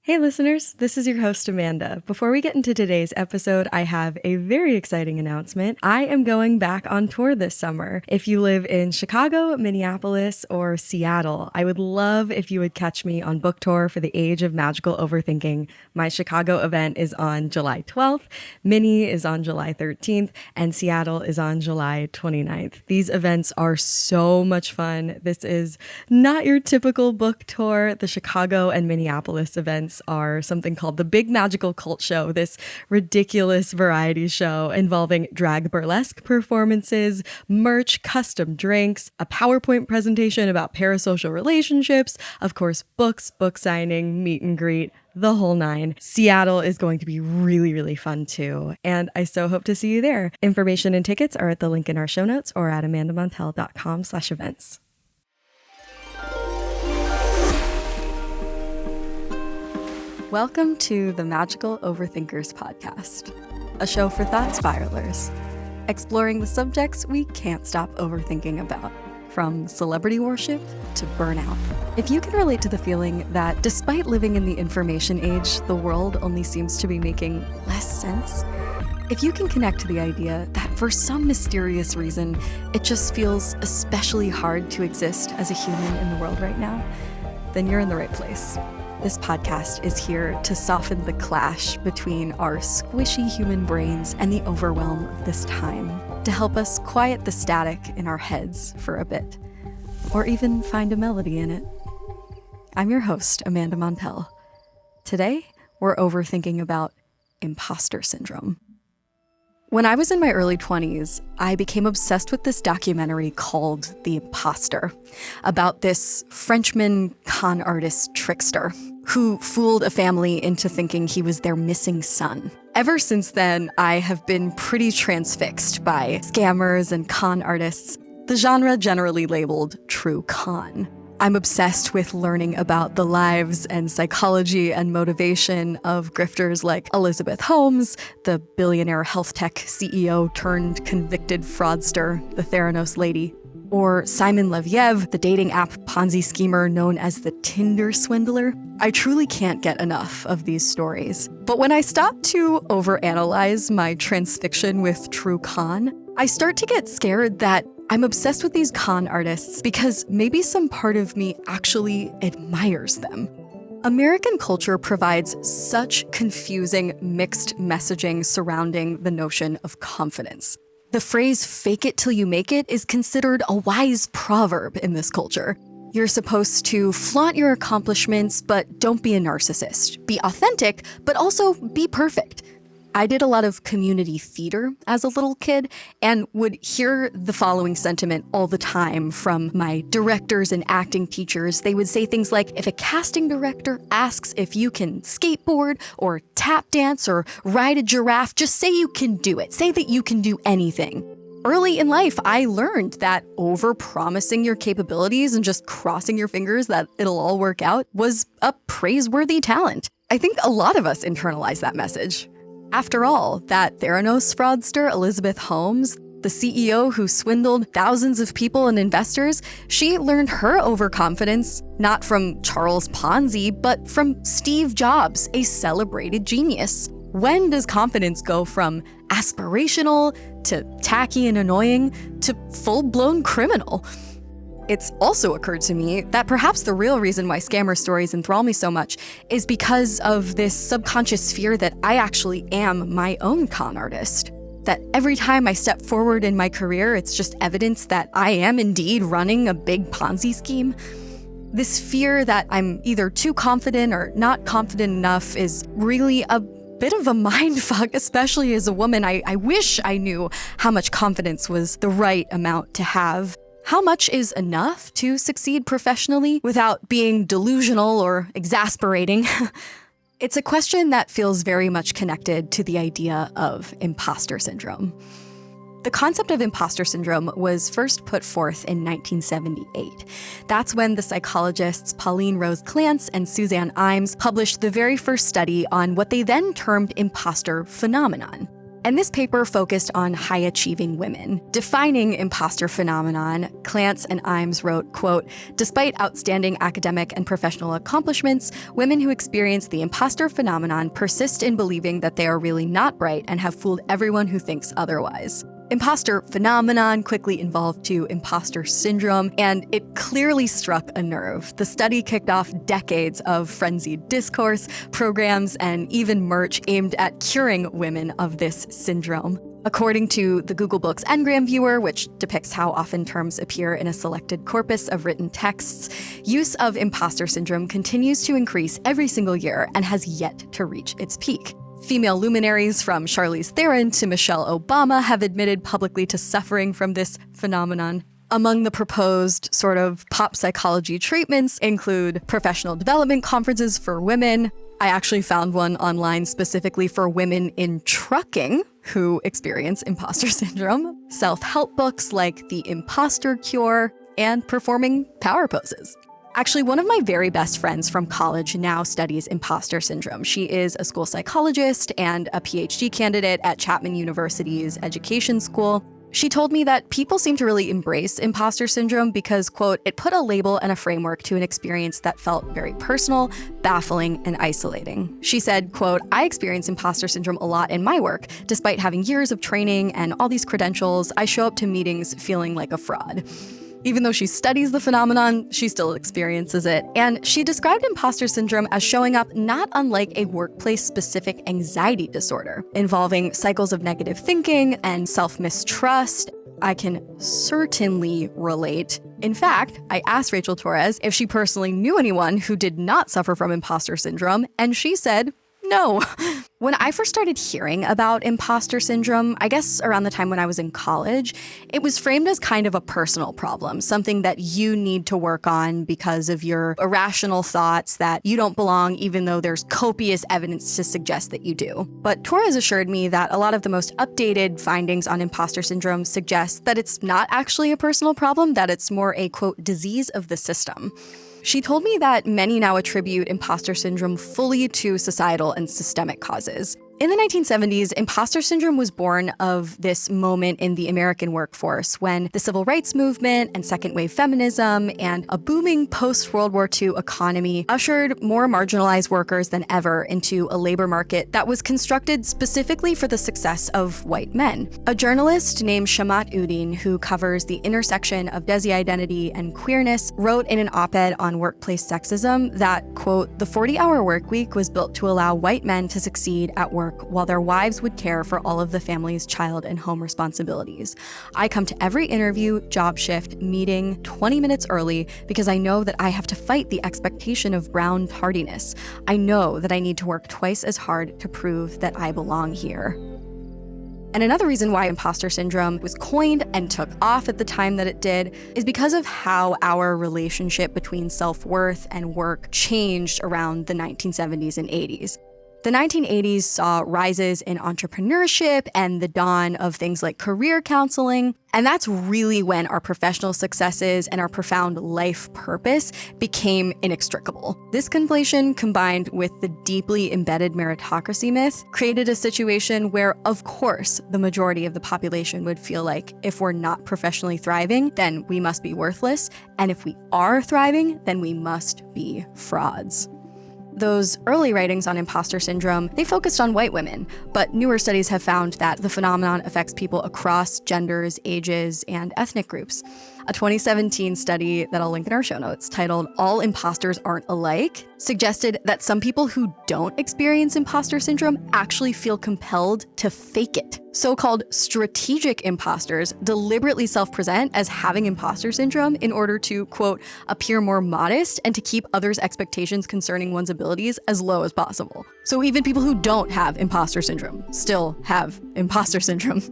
Hey listeners, this is your host Amanda. Before we get into today's episode, I have a very exciting announcement. I am going back on tour this summer. If you live in Chicago, Minneapolis, or Seattle, I would love if you would catch me on book tour for the Age of Magical Overthinking. My Chicago event is on July 12th, Minnie is on July 13th, and Seattle is on July 29th. These events are so much fun. This is not your typical book tour. The Chicago and Minneapolis events are something called the Big Magical Cult Show, this ridiculous variety show involving drag burlesque performances, merch, custom drinks, a PowerPoint presentation about parasocial relationships, of course, books, book signing, meet and greet, the whole nine. Seattle is going to be really, really fun too, and I so hope to see you there. Information and tickets are at the link in our show notes or at amandamontel.com/events. Welcome to the Magical Overthinkers podcast, a show for thought spiralers, exploring the subjects we can't stop overthinking about, from celebrity worship to burnout. If you can relate to the feeling that despite living in the information age, the world only seems to be making less sense, if you can connect to the idea that for some mysterious reason, it just feels especially hard to exist as a human in the world right now, then you're in the right place. This podcast is here to soften the clash between our squishy human brains and the overwhelm of this time, to help us quiet the static in our heads for a bit, or even find a melody in it. I'm your host, Amanda Montel. Today, we're overthinking about imposter syndrome. When I was in my early 20s, I became obsessed with this documentary called The Imposter, about this Frenchman con artist trickster who fooled a family into thinking he was their missing son. Ever since then, I have been pretty transfixed by scammers and con artists, the genre generally labeled true con. I'm obsessed with learning about the lives and psychology and motivation of grifters like Elizabeth Holmes, the billionaire health tech CEO turned convicted fraudster, the Theranos lady, or Simon Leviev, the dating app Ponzi schemer known as the Tinder swindler. I truly can't get enough of these stories. But when I stop to overanalyze my transfixion with true con, I start to get scared that I'm obsessed with these con artists because maybe some part of me actually admires them. American culture provides such confusing, mixed messaging surrounding the notion of confidence. The phrase fake it till you make it is considered a wise proverb in this culture. You're supposed to flaunt your accomplishments, but don't be a narcissist. Be authentic, but also be perfect. I did a lot of community theater as a little kid and would hear the following sentiment all the time from my directors and acting teachers. They would say things like, if a casting director asks if you can skateboard or tap dance or ride a giraffe, just say you can do it. Say that you can do anything. Early in life, I learned that over-promising your capabilities and just crossing your fingers that it'll all work out was a praiseworthy talent. I think a lot of us internalize that message. After all, that Theranos fraudster, Elizabeth Holmes, the CEO who swindled thousands of people and investors, she learned her overconfidence not from Charles Ponzi, but from Steve Jobs, a celebrated genius. When does confidence go from aspirational to tacky and annoying to full-blown criminal? It's also occurred to me that perhaps the real reason why scammer stories enthrall me so much is because of this subconscious fear that I actually am my own con artist. That every time I step forward in my career, it's just evidence that I am indeed running a big Ponzi scheme. This fear that I'm either too confident or not confident enough is really a bit of a mindfuck, especially as a woman. I wish I knew how much confidence was the right amount to have. How much is enough to succeed professionally without being delusional or exasperating? It's a question that feels very much connected to the idea of imposter syndrome. The concept of imposter syndrome was first put forth in 1978. That's when the psychologists Pauline Rose Clance and Suzanne Imes published the very first study on what they then termed imposter phenomenon. And this paper focused on high-achieving women. Defining imposter phenomenon, Clance and Imes wrote, quote, "Despite outstanding academic and professional accomplishments, women who experience the imposter phenomenon persist in believing that they are really not bright and have fooled everyone who thinks otherwise." Imposter phenomenon quickly evolved to imposter syndrome, and it clearly struck a nerve. The study kicked off decades of frenzied discourse, programs, and even merch aimed at curing women of this syndrome. According to the Google Books Ngram Viewer, which depicts how often terms appear in a selected corpus of written texts, use of imposter syndrome continues to increase every single year and has yet to reach its peak. Female luminaries from Charlize Theron to Michelle Obama have admitted publicly to suffering from this phenomenon. Among the proposed sort of pop psychology treatments include professional development conferences for women. I actually found one online specifically for women in trucking who experience imposter syndrome, self-help books like The Imposter Cure, and performing power poses. Actually, one of my very best friends from college now studies imposter syndrome. She is a school psychologist and a PhD candidate at Chapman University's education school. She told me that people seem to really embrace imposter syndrome because, quote, "it put a label and a framework to an experience that felt very personal, baffling, and isolating." She said, quote, "I experience imposter syndrome a lot in my work. Despite having years of training and all these credentials, I show up to meetings feeling like a fraud." Even though she studies the phenomenon, she still experiences it. And she described imposter syndrome as showing up not unlike a workplace-specific anxiety disorder, involving cycles of negative thinking and self-mistrust. I can certainly relate. In fact, I asked Rachel Torres if she personally knew anyone who did not suffer from imposter syndrome, and she said, no. When I first started hearing about imposter syndrome, I guess around the time when I was in college, it was framed as kind of a personal problem, something that you need to work on because of your irrational thoughts that you don't belong, even though there's copious evidence to suggest that you do. But Torres assured me that a lot of the most updated findings on imposter syndrome suggest that it's not actually a personal problem, that it's more a, quote, disease of the system. She told me that many now attribute imposter syndrome fully to societal and systemic causes. In the 1970s, imposter syndrome was born of this moment in the American workforce when the civil rights movement and second-wave feminism and a booming post-World War II economy ushered more marginalized workers than ever into a labor market that was constructed specifically for the success of white men. A journalist named Shamat Udin, who covers the intersection of Desi identity and queerness, wrote in an op-ed on workplace sexism that, quote, "the 40-hour work week was built to allow white men to succeed at work while their wives would care for all of the family's child and home responsibilities. I come to every interview, job shift, meeting 20 minutes early because I know that I have to fight the expectation of brown tardiness. I know that I need to work twice as hard to prove that I belong here." And another reason why imposter syndrome was coined and took off at the time that it did is because of how our relationship between self-worth and work changed around the 1970s and 80s. The 1980s saw rises in entrepreneurship and the dawn of things like career counseling, and that's really when our professional successes and our profound life purpose became inextricable. This conflation, combined with the deeply embedded meritocracy myth, created a situation where, of course, the majority of the population would feel like if we're not professionally thriving, then we must be worthless, and if we are thriving, then we must be frauds. Those early writings on imposter syndrome, they focused on white women, but newer studies have found that the phenomenon affects people across genders, ages, and ethnic groups. A 2017 study that I'll link in our show notes titled "All Imposters Aren't Alike" suggested that some people who don't experience imposter syndrome actually feel compelled to fake it. So-called strategic imposters deliberately self-present as having imposter syndrome in order to, quote, appear more modest and to keep others' expectations concerning one's abilities as low as possible. So even people who don't have imposter syndrome still have imposter syndrome.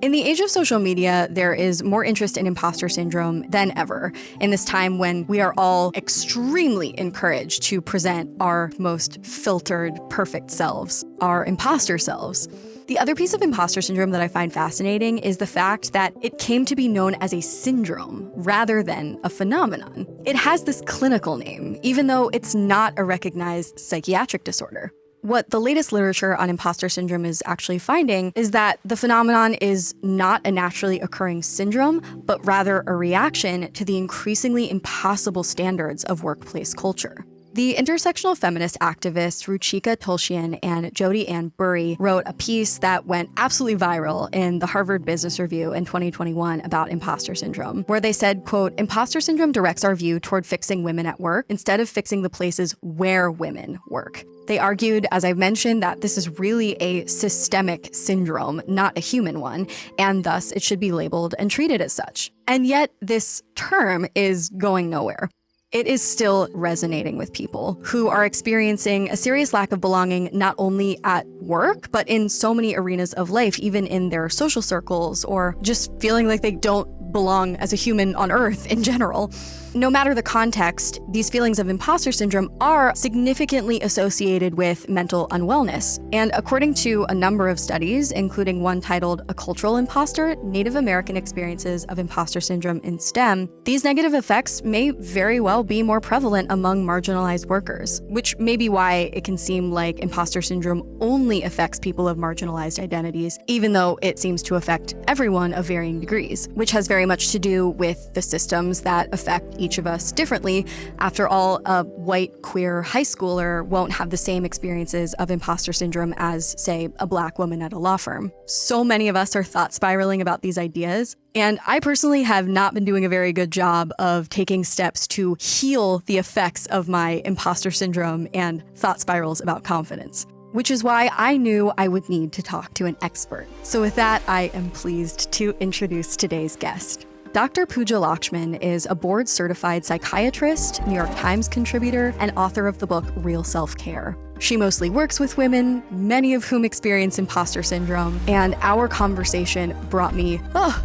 In the age of social media, there is more interest in imposter syndrome than ever in this time when we are all extremely encouraged to present our most filtered, perfect selves, our imposter selves. The other piece of imposter syndrome that I find fascinating is the fact that it came to be known as a syndrome rather than a phenomenon. It has this clinical name, even though it's not a recognized psychiatric disorder. What the latest literature on imposter syndrome is actually finding is that the phenomenon is not a naturally occurring syndrome, but rather a reaction to the increasingly impossible standards of workplace culture. The intersectional feminist activists Ruchika Tulshyan and Jodi Ann Burry wrote a piece that went absolutely viral in the Harvard Business Review in 2021 about imposter syndrome, where they said, quote, "Imposter syndrome directs our view toward fixing women at work instead of fixing the places where women work." They argued, as I've mentioned, that this is really a systemic syndrome, not a human one, and thus it should be labeled and treated as such. And yet this term is going nowhere. It is still resonating with people who are experiencing a serious lack of belonging, not only at work, but in so many arenas of life, even in their social circles, or just feeling like they don't belong as a human on Earth in general. No matter the context, these feelings of imposter syndrome are significantly associated with mental unwellness. And according to a number of studies, including one titled A Cultural Imposter, Native American Experiences of Imposter Syndrome in STEM, these negative effects may very well be more prevalent among marginalized workers, which may be why it can seem like imposter syndrome only affects people of marginalized identities, even though it seems to affect everyone of varying degrees, which has very much to do with the systems that affect each of us differently. After all, a white queer high schooler won't have the same experiences of imposter syndrome as, say, a Black woman at a law firm. So many of us are thought spiraling about these ideas, and I personally have not been doing a very good job of taking steps to heal the effects of my imposter syndrome and thought spirals about confidence, which is why I knew I would need to talk to an expert. So with that, I am pleased to introduce today's guest. Dr. Pooja Lakshman is a board-certified psychiatrist, New York Times contributor, and author of the book Real Self-Care. She mostly works with women, many of whom experience imposter syndrome, and our conversation brought me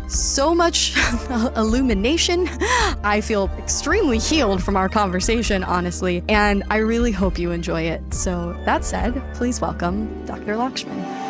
so much illumination. I feel extremely healed from our conversation, honestly, and I really hope you enjoy it. So that said, please welcome Dr. Lakshman.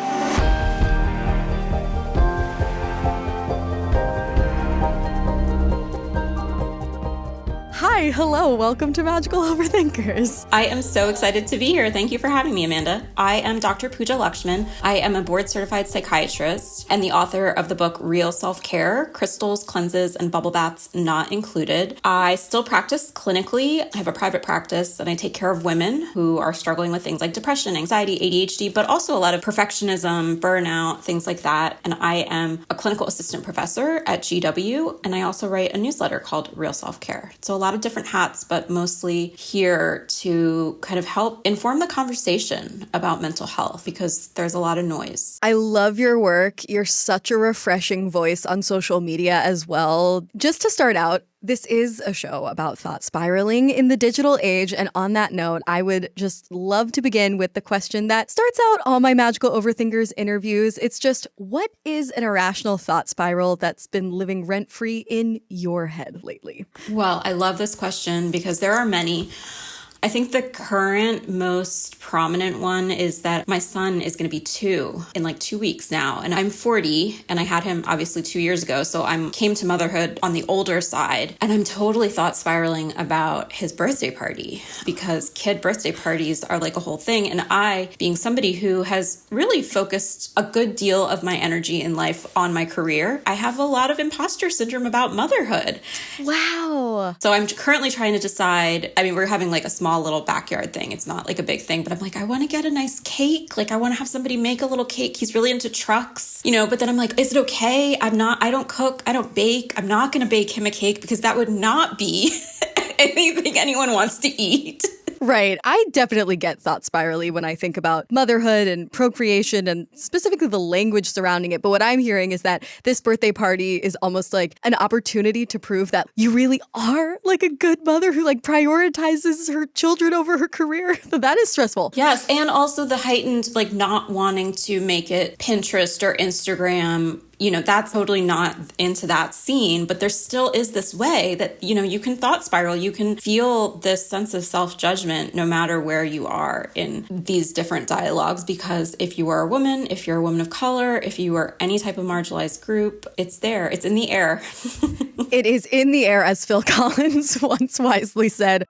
Hi, hello, welcome to Magical Overthinkers. I am so excited to be here. Thank you for having me, Amanda. I am Dr. Pooja Lakshman. I am a board-certified psychiatrist and the author of the book Real Self-Care, Crystals, Cleanses, and Bubble Baths Not Included. I still practice clinically. I have a private practice and I take care of women who are struggling with things like depression, anxiety, ADHD, but also a lot of perfectionism, burnout, things like that. And I am a clinical assistant professor at GW, and I also write a newsletter called Real Self-Care. So a lot of different hats, but mostly here to kind of help inform the conversation about mental health because there's a lot of noise. I love your work. You're such a refreshing voice on social media as well. Just to start out, this is a show about thought spiraling in the digital age. And on that note, I would just love to begin with the question that starts out all my Magical Overthinkers interviews. It's just, what is an irrational thought spiral that's been living rent-free in your head lately? Well, I love this question because there are many. I think the current most prominent one is that my son is going to be 2 in like 2 weeks now. And I'm 40 and I had him obviously 2 years ago. So I came to motherhood on the older side and I'm totally thought spiraling about his birthday party because kid birthday parties are like a whole thing. And I, being somebody who has really focused a good deal of my energy in life on my career, I have a lot of imposter syndrome about motherhood. Wow. So I'm currently trying to decide, I mean, we're having like a small little backyard thing. It's not like a big thing, but I'm like, I want to get a nice cake. Like I want to have somebody make a little cake. He's really into trucks, but then I'm like, is it okay? I don't cook. I don't bake. I'm not going to bake him a cake because that would not be anything anyone wants to eat. Right. I definitely get thought spirally when I think about motherhood and procreation and specifically the language surrounding it. But what I'm hearing is that this birthday party is almost like an opportunity to prove that you really are like a good mother who like prioritizes her children over her career. That is stressful. Yes. And also the heightened like not wanting to make it Pinterest or Instagram. That's totally not into that scene, but there still is this way that, you can thought spiral, you can feel this sense of self-judgment no matter where you are in these different dialogues, because if you are a woman, if you're a woman of color, if you are any type of marginalized group, it's there, it's in the air. It is in the air, as Phil Collins once wisely said.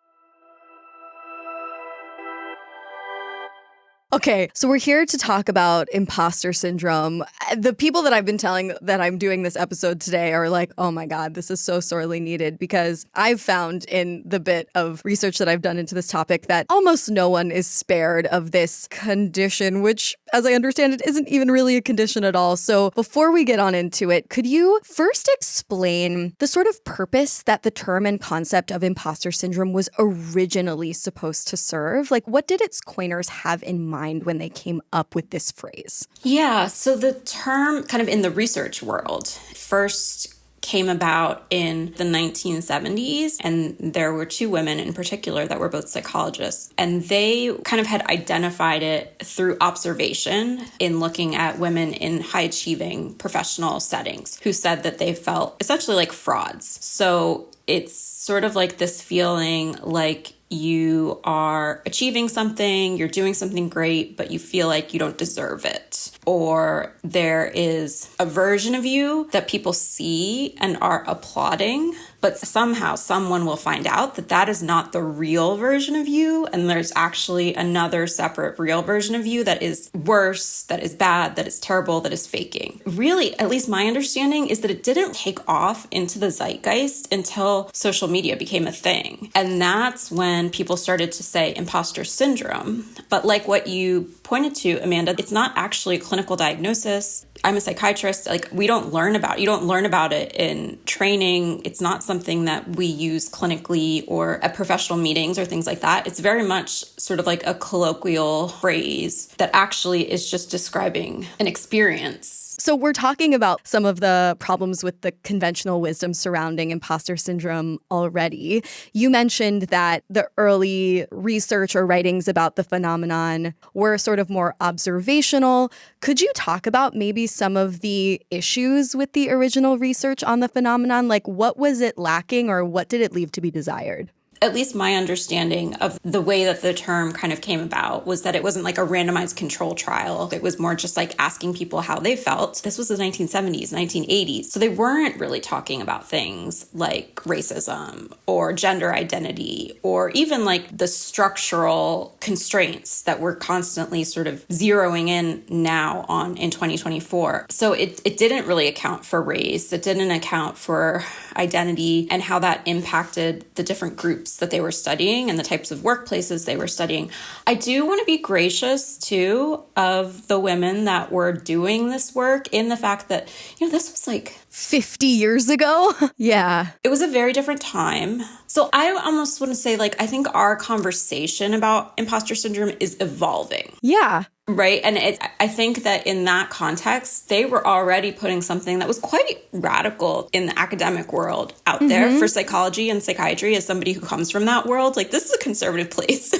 Okay, so we're here to talk about imposter syndrome. The people that I've been telling that I'm doing this episode today are like, oh my God, this is so sorely needed, because I've found in the bit of research that I've done into this topic that almost no one is spared of this condition, which, as I understand it, isn't even really a condition at all. So before we get on into it, could you first explain the sort of purpose that the term and concept of imposter syndrome was originally supposed to serve? Like, what did its coiners have in mind when they came up with this phrase? Yeah, so the term kind of in the research world first came about in the 1970s, and there were two women in particular that were both psychologists, and they kind of had identified it through observation in looking at women in high-achieving professional settings who said that they felt essentially like frauds. So it's sort of like this feeling like you are achieving something, you're doing something great, but you feel like you don't deserve it. Or there is a version of you that people see and are applauding, but somehow someone will find out that that is not the real version of you, and there's actually another separate real version of you that is worse, that is bad, that is terrible, that is faking. Really, at least my understanding is that it didn't take off into the zeitgeist until social media became a thing. And that's when people started to say imposter syndrome. But like what you pointed to, Amanda, it's not actually a clinical diagnosis. I'm a psychiatrist. Like, you don't learn about it in training. It's not something that we use clinically or at professional meetings or things like that. It's very much sort of like a colloquial phrase that actually is just describing an experience. So we're talking about some of the problems with the conventional wisdom surrounding imposter syndrome already. You mentioned that the early research or writings about the phenomenon were sort of more observational. Could you talk about maybe some of the issues with the original research on the phenomenon? Like, what was it lacking, or what did it leave to be desired? At least my understanding of the way that the term kind of came about was that it wasn't like a randomized control trial. It was more just like asking people how they felt. This was the 1970s, 1980s. So they weren't really talking about things like racism or gender identity or even like the structural constraints that we're constantly sort of zeroing in now on in 2024. So it didn't really account for race. It didn't account for identity and how that impacted the different groups that they were studying and the types of workplaces they were studying. I do want to be gracious, too, of the women that were doing this work in the fact that, this was like 50 years ago? Yeah. It was a very different time. So I almost want to say, I think our conversation about imposter syndrome is evolving. Yeah. Right. And I think that in that context, they were already putting something that was quite radical in the academic world out there for psychology and psychiatry. As somebody who comes from that world, this is a conservative place.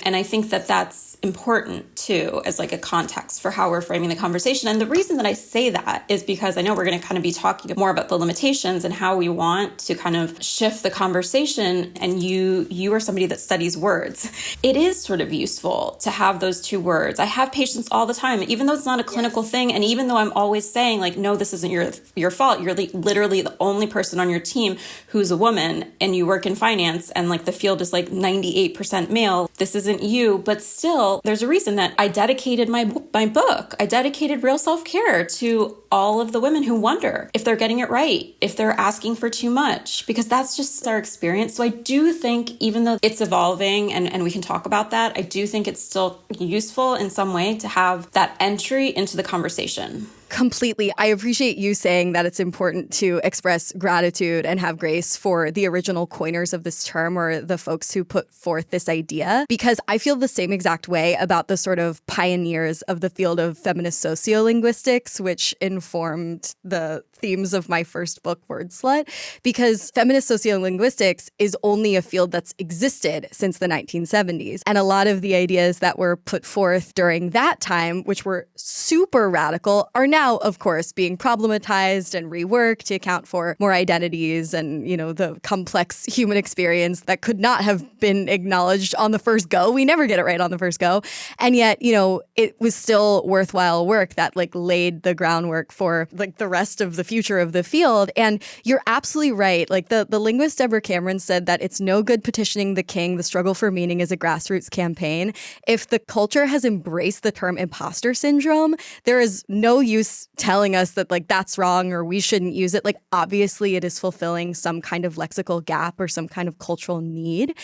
And I think that that's important, too, as a context for how we're framing the conversation. And the reason that I say that is because I know we're going to kind of be talking more about the limitations and how we want to kind of shift the conversation. And you are somebody that studies words. It is sort of useful to have those two words. I have patients all the time, even though it's not a clinical thing. And even though I'm always saying no, this isn't your fault. You're literally the only person on your team who's a woman and you work in finance and the field is 98% male. This isn't you, but still there's a reason that I dedicated my book. I dedicated Real Self-Care to all of the women who wonder if they're getting it right, if they're asking for too much, because that's just our experience. So I do think even though it's evolving and we can talk about that, I do think it's still useful in some way to have that entry into the conversation. Completely. I appreciate you saying that it's important to express gratitude and have grace for the original coiners of this term, or the folks who put forth this idea, because I feel the same exact way about the sort of pioneers of the field of feminist sociolinguistics, which informed the themes of my first book, Word Slut, because feminist sociolinguistics is only a field that's existed since the 1970s. And a lot of the ideas that were put forth during that time, which were super radical, are now, of course, being problematized and reworked to account for more identities and, the complex human experience that could not have been acknowledged on the first go. We never get it right on the first go. And yet, it was still worthwhile work that laid the groundwork for the rest of the future of the field. And you're absolutely right. The linguist Deborah Cameron said that it's no good petitioning the king. The struggle for meaning is a grassroots campaign. If the culture has embraced the term imposter syndrome, there is no use telling us that that's wrong or we shouldn't use it. Obviously it is fulfilling some kind of lexical gap or some kind of cultural need.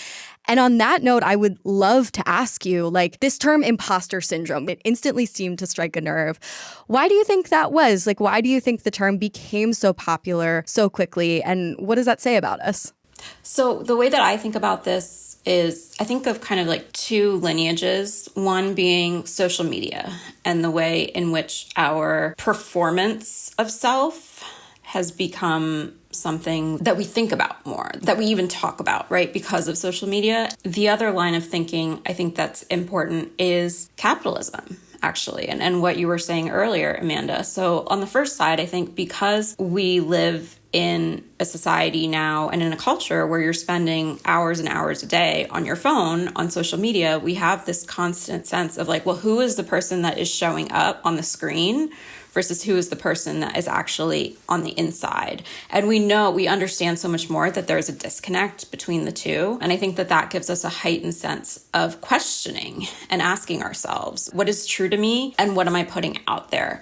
And on that note, I would love to ask you, this term imposter syndrome, it instantly seemed to strike a nerve. Why do you think that was? Why do you think the term became so popular so quickly? And what does that say about us? So the way that I think about this is I think of kind of two lineages, one being social media and the way in which our performance of self has become something that we think about more, that we even talk about, right, because of social media. The other line of thinking I think that's important is capitalism, actually, and what you were saying earlier, Amanda. So on the first side, I think because we live in a society now and in a culture where you're spending hours and hours a day on your phone, on social media, we have this constant sense of who is the person that is showing up on the screen versus who is the person that is actually on the inside. And we understand so much more that there's a disconnect between the two. And I think that gives us a heightened sense of questioning and asking ourselves, what is true to me and what am I putting out there?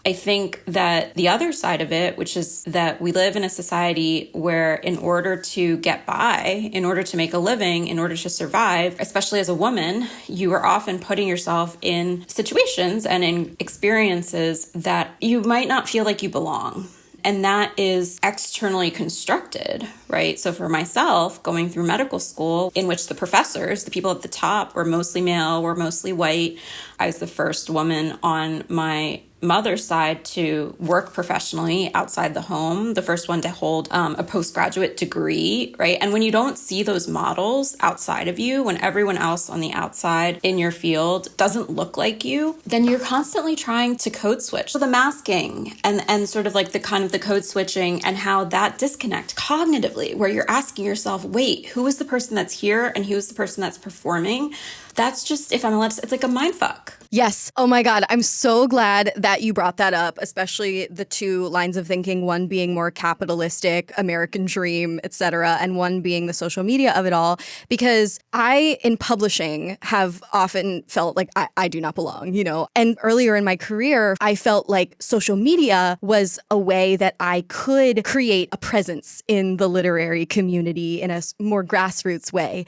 I think that the other side of it, which is that we live in a society where in order to get by, in order to make a living, in order to survive, especially as a woman, you are often putting yourself in situations and in experiences that you might not feel like you belong. And that is externally constructed, right? So for myself, going through medical school, in which the professors, the people at the top, were mostly male, were mostly white. I was the first woman on my mother's side to work professionally outside the home, the first one to hold a postgraduate degree, right? And when you don't see those models outside of you, when everyone else on the outside in your field doesn't look like you, then you're constantly trying to code switch. So the masking and sort of the code switching and how that disconnect cognitively, where you're asking yourself, wait, who is the person that's here and who is the person that's performing? That's just, if I'm allowed to, it's like a mind fuck. Yes. Oh my God. I'm so glad that you brought that up, especially the two lines of thinking, one being more capitalistic, American dream, etc., and one being the social media of it all. Because I, in publishing, have often felt like I do not belong, And earlier in my career, I felt like social media was a way that I could create a presence in the literary community in a more grassroots way.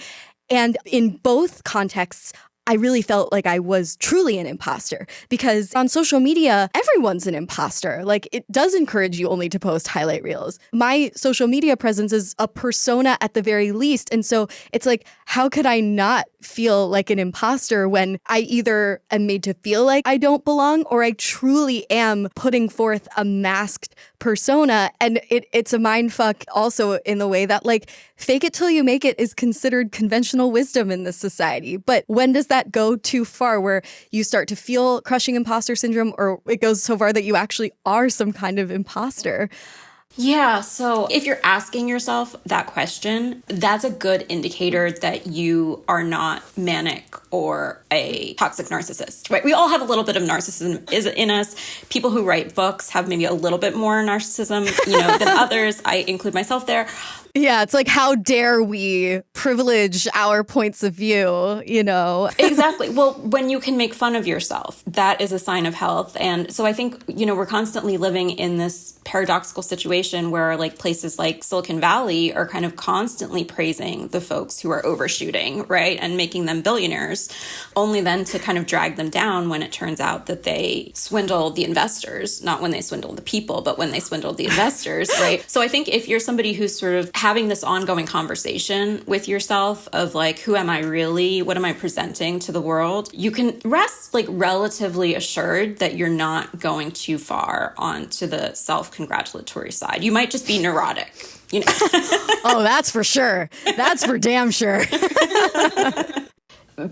And in both contexts, I really felt like I was truly an imposter because on social media, everyone's an imposter. It does encourage you only to post highlight reels. My social media presence is a persona at the very least. And so it's how could I not feel like an imposter when I either am made to feel like I don't belong or I truly am putting forth a masked persona? And it's a mindfuck also in the way that fake it till you make it is considered conventional wisdom in this society. But when does that go too far where you start to feel crushing imposter syndrome or it goes so far that you actually are some kind of imposter? Yeah, so if you're asking yourself that question, that's a good indicator that you are not manic or a toxic narcissist, right? We all have a little bit of narcissism in us. People who write books have maybe a little bit more narcissism, than others. I include myself there. Yeah, it's how dare we privilege our points of view, Exactly. Well, when you can make fun of yourself, that is a sign of health. And so I think, we're constantly living in this paradoxical situation where places like Silicon Valley are kind of constantly praising the folks who are overshooting, right? And making them billionaires, only then to kind of drag them down when it turns out that they swindle the investors, not when they swindle the people, but when they swindle the investors, right? So I think if you're somebody who's sort of having this ongoing conversation with yourself of who am I really? What am I presenting to the world? You can rest relatively assured that you're not going too far onto the self-congratulatory side. You might just be neurotic. Oh, that's for sure. That's for damn sure.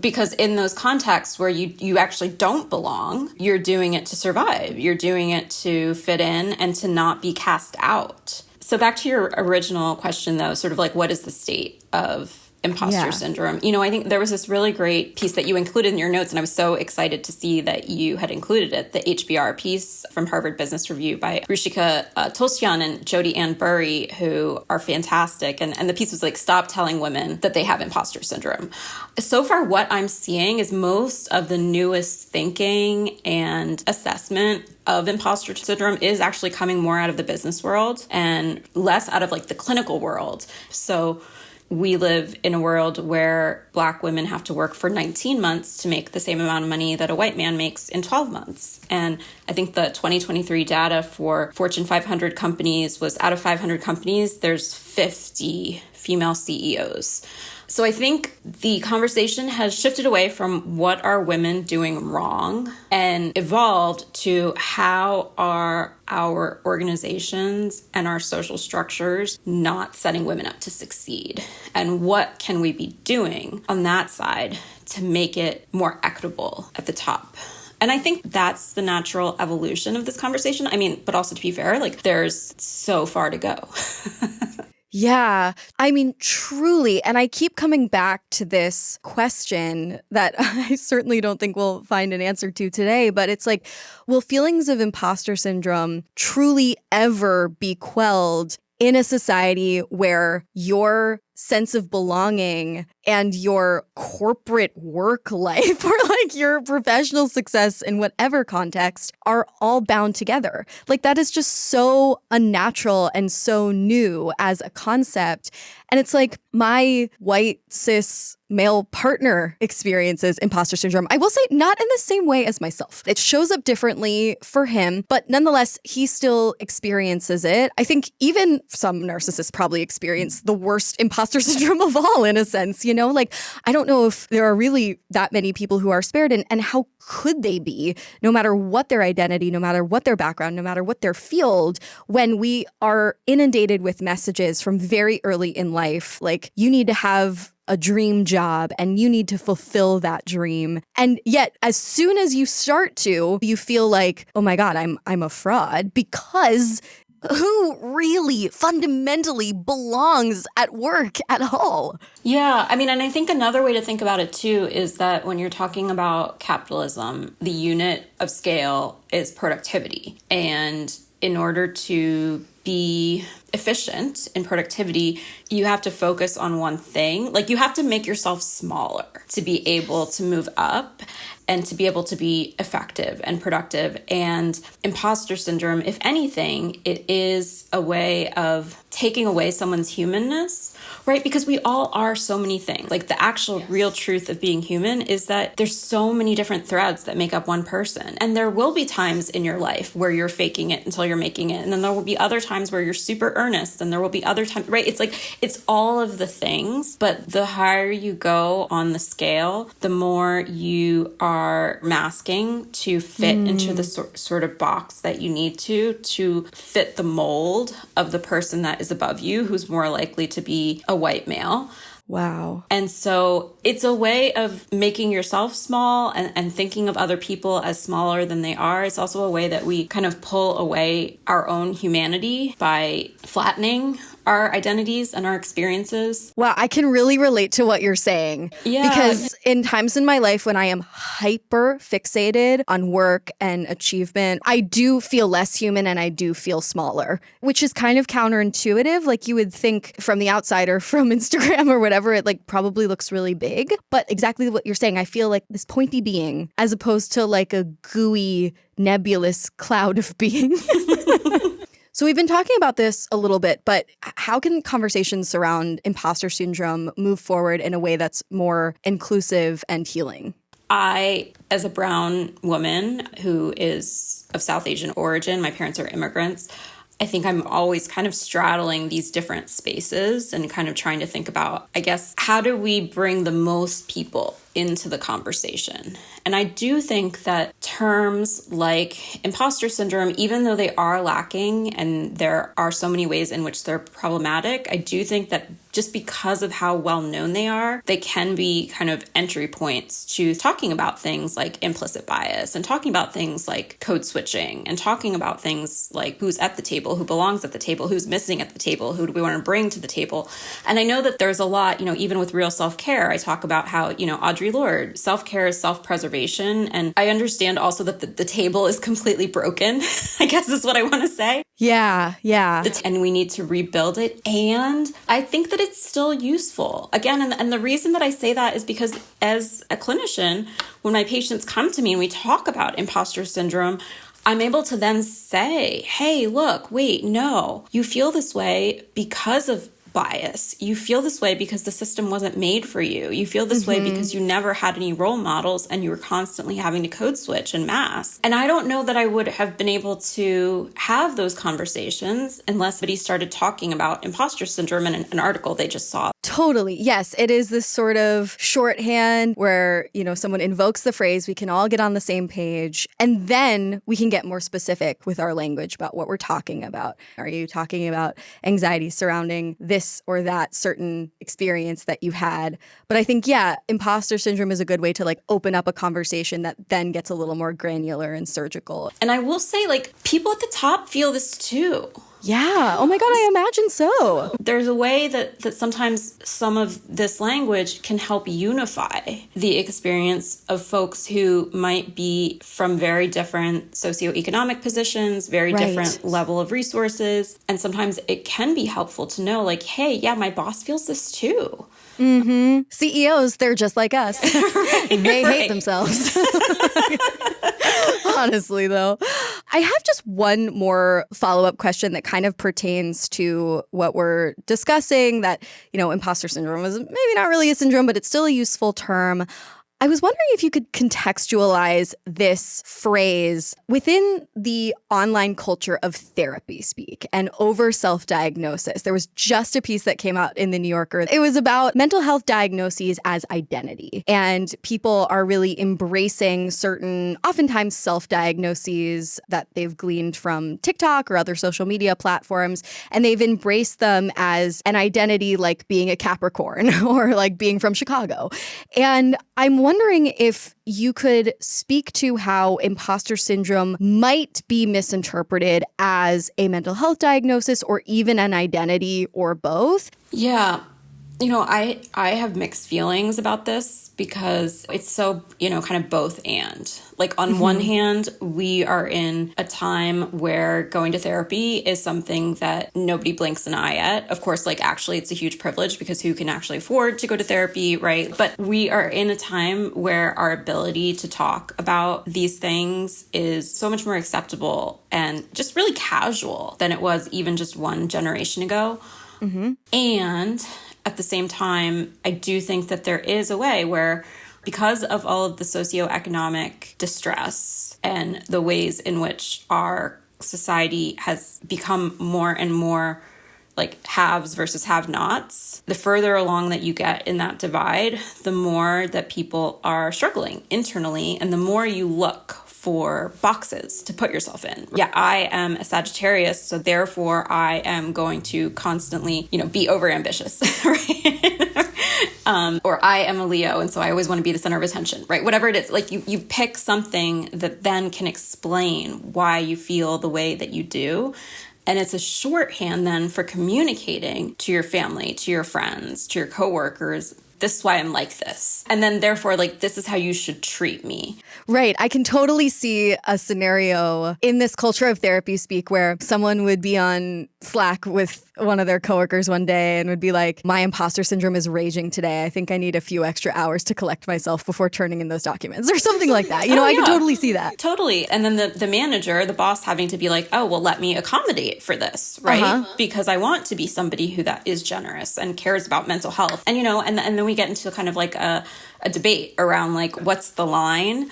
Because in those contexts where you actually don't belong, you're doing it to survive. You're doing it to fit in and to not be cast out. So back to your original question, though, sort of like, what is the state of imposter syndrome? You know, I think there was this really great piece that you included in your notes, and I was so excited to see that you had included it, the HBR piece from Harvard Business Review by Ruchika Tolsyan and Jodi Ann Burry, who are fantastic. And the piece was like, stop telling women that they have imposter syndrome. So far, what I'm seeing is most of the newest thinking and assessment of imposter syndrome is actually coming more out of the business world and less out of like the clinical world. So we live in a world where Black women have to work for 19 months to make the same amount of money that a white man makes in 12 months. And I think the 2023 data for Fortune 500 companies was, out of 500 companies, there's 50 female CEOs. So I think the conversation has shifted away from what are women doing wrong and evolved to how are our organizations and our social structures not setting women up to succeed, and what can we be doing on that side to make it more equitable at the top. And I think that's the natural evolution of this conversation. I mean, but also to be fair, like there's so far to go. Yeah, I mean, truly. And I keep coming back to this question that I certainly don't think we'll find an answer to today, but it's like, will feelings of imposter syndrome truly ever be quelled in a society where your sense of belonging and your corporate work life or like your professional success in whatever context are all bound together? Like that is just so unnatural and so new as a concept. And it's like my white cis male partner experiences imposter syndrome. I will say not in the same way as myself. It shows up differently for him, but nonetheless, he still experiences it. I think even some narcissists probably experience the worst imposter syndrome of all, in a sense, you know? Like, I don't know if there are really that many people who are spared, and how could they be, no matter what their identity, no matter what their background, no matter what their field, when we are inundated with messages from very early in life, like, you need to have a dream job and you need to fulfill that dream. And yet, as soon as you start to, you feel like, oh my God, I'm a fraud, because who really fundamentally belongs at work at all? Yeah, I mean, and I think another way to think about it too is that when you're talking about capitalism, the unit of scale is productivity. And in order to be efficient in productivity, you have to focus on one thing. Like, you have to make yourself smaller to be able to move up and to be able to be effective and productive. And imposter syndrome, if anything, it is a way of taking away someone's humanness, right? Because we all are so many things. Like, the actual real truth of being human is that there's so many different threads that make up one person. And there will be times in your life where you're faking it until you're making it. And then there will be other times where you're super earnest, and there will be other times, right? It's like, it's all of the things, but the higher you go on the scale, the more you are masking to fit into the sort of box that you need to fit the mold of the person that is above you, who's more likely to be a white male. Wow. And so it's a way of making yourself small and thinking of other people as smaller than they are. It's also a way that we kind of pull away our own humanity by flattening our identities and our experiences. Wow, I can really relate to what you're saying. Yeah. Because in times in my life when I am hyper fixated on work and achievement, I do feel less human and I do feel smaller, which is kind of counterintuitive. Like, you would think from the outside or from Instagram or whatever, it like probably looks really big. But exactly what you're saying, I feel like this pointy being as opposed to like a gooey, nebulous cloud of being. So we've been talking about this a little bit, but how can conversations around imposter syndrome move forward in a way that's more inclusive and healing? I, as a brown woman who is of South Asian origin, my parents are immigrants, I think I'm always kind of straddling these different spaces and kind of trying to think about, I guess, how do we bring the most people into the conversation. And I do think that terms like imposter syndrome, even though they are lacking and there are so many ways in which they're problematic, I do think that just because of how well known they are, they can be kind of entry points to talking about things like implicit bias and talking about things like code switching and talking about things like who's at the table, who belongs at the table, who's missing at the table, who do we want to bring to the table. And I know that there's a lot, even with real self-care, I talk about how, Audre Lorde, self-care is self-preservation. And I understand also that the table is completely broken, I guess is what I want to say. Yeah. And we need to rebuild it. And I think that it's still useful. Again, and the reason that I say that is because as a clinician, when my patients come to me and we talk about imposter syndrome, I'm able to then say, hey, look, wait, no, you feel this way because of bias. You feel this way because the system wasn't made for you. You feel this way because you never had any role models and you were constantly having to code switch and mask. And I don't know that I would have been able to have those conversations unless somebody started talking about imposter syndrome in an article they just saw. Totally. Yes, it is this sort of shorthand where, someone invokes the phrase, we can all get on the same page, and then we can get more specific with our language about what we're talking about. Are you talking about anxiety surrounding this or that certain experience that you had? But I think, imposter syndrome is a good way to open up a conversation that then gets a little more granular and surgical. And I will say, people at the top feel this too. Yeah. Oh my God, I imagine so. There's a way that sometimes some of this language can help unify the experience of folks who might be from very different socioeconomic positions, very different level of resources. And sometimes it can be helpful to know, hey, my boss feels this too. Mm-hmm. CEOs, they're just like us. They hate themselves. Honestly, though. I have just one more follow-up question that kind of pertains to what we're discussing, that, imposter syndrome is maybe not really a syndrome, but it's still a useful term. I was wondering if you could contextualize this phrase within the online culture of therapy speak and over self-diagnosis. There was just a piece that came out in the New Yorker. It was about mental health diagnoses as identity. And people are really embracing certain, oftentimes self-diagnoses that they've gleaned from TikTok or other social media platforms. And they've embraced them as an identity, like being a Capricorn or like being from Chicago. And I'm wondering if you could speak to how imposter syndrome might be misinterpreted as a mental health diagnosis or even an identity or both. Yeah. I have mixed feelings about this because it's so, kind of both and. On one hand, we are in a time where going to therapy is something that nobody blinks an eye at. Of course, actually, it's a huge privilege because who can actually afford to go to therapy, right? But we are in a time where our ability to talk about these things is so much more acceptable and just really casual than it was even just one generation ago. Mm-hmm. And at the same time, I do think that there is a way where, because of all of the socioeconomic distress and the ways in which our society has become more and more haves versus have-nots, the further along that you get in that divide, the more that people are struggling internally and the more you look for boxes to put yourself in. Yeah, I am a Sagittarius, so therefore I am going to constantly, be overambitious, right? Or I am a Leo, and so I always want to be the center of attention, right? Whatever it is, you pick something that then can explain why you feel the way that you do. And it's a shorthand then for communicating to your family, to your friends, to your coworkers, this is why I'm like this. And then therefore, this is how you should treat me. Right. I can totally see a scenario in this culture of therapy speak where someone would be on Slack with one of their coworkers one day and would be like, my imposter syndrome is raging today. I think I need a few extra hours to collect myself before turning in those documents or something like that. I can totally see that. Totally. And then the manager, the boss having to be like, oh, well, let me accommodate for this, right? Uh-huh. Because I want to be somebody who that is generous and cares about mental health. And, and then we get into kind of a debate around what's the line.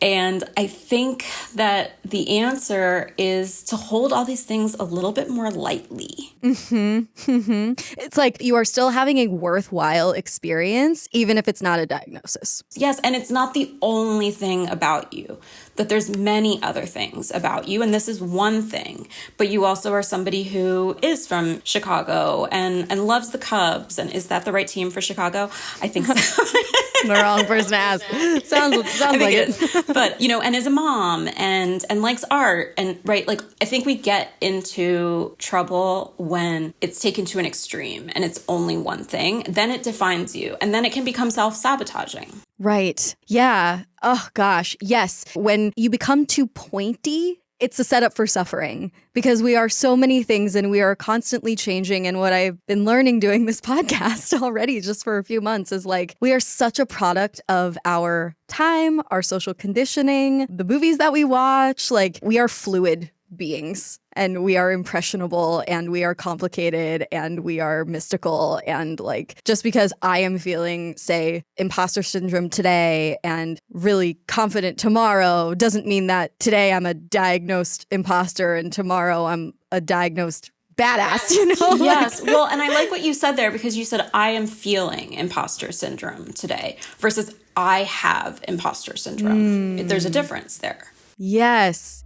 And I think that the answer is to hold all these things a little bit more lightly. It's like you are still having a worthwhile experience, even if it's not a diagnosis. Yes, and it's not the only thing about you, that there's many other things about you, and this is one thing. But you also are somebody who is from Chicago and loves the Cubs. And is that the right team for Chicago? I think so. The wrong person to ask. Sounds like it. But, and is a mom and likes art. And right, like, I think we get into trouble when it's taken to an extreme and it's only one thing. Then it defines you. And then it can become self-sabotaging. Right. Yeah. Oh, gosh. Yes. When you become too pointy, it's a setup for suffering because we are so many things and we are constantly changing. And what I've been learning doing this podcast already just for a few months is like, we are such a product of our time, our social conditioning, the movies that we watch. Like, we are fluid beings and we are impressionable and we are complicated and we are mystical. And like, just because I am feeling, say, imposter syndrome today and really confident tomorrow doesn't mean that today I'm a diagnosed imposter and tomorrow I'm a diagnosed badass, Yes. Well, and I like what you said there because you said, I am feeling imposter syndrome today versus I have imposter syndrome. There's a difference there. Yes.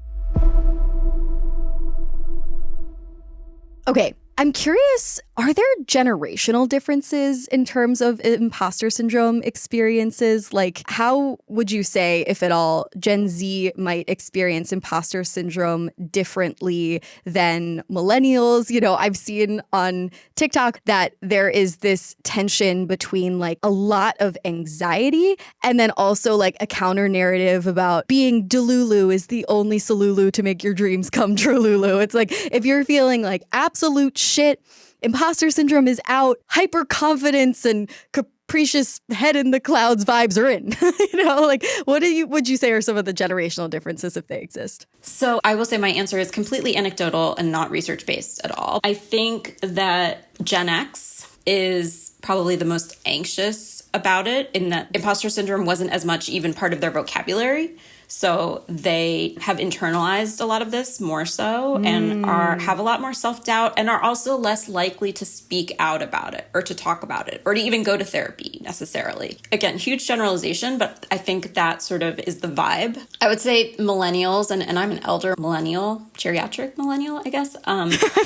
Okay, I'm curious, are there generational differences in terms of imposter syndrome experiences? Like, how would you say, if at all, Gen Z might experience imposter syndrome differently than millennials? I've seen on TikTok that there is this tension between like a lot of anxiety and then also like a counter narrative about being Delulu is the only Salulu to make your dreams come true, Lulu. It's like, if you're feeling like absolute shit, imposter syndrome is out, hyper confidence and capricious head in the clouds vibes are in. Like, what would you say are some of the generational differences if they exist? So I will say my answer is completely anecdotal and not research based at all. I think that Gen X is probably the most anxious about it in that imposter syndrome wasn't as much even part of their vocabulary. So they have internalized a lot of this more so and have a lot more self-doubt and are also less likely to speak out about it or to talk about it or to even go to therapy necessarily. Again, huge generalization, but I think that sort of is the vibe. I would say millennials, and I'm an elder millennial, geriatric millennial, I guess.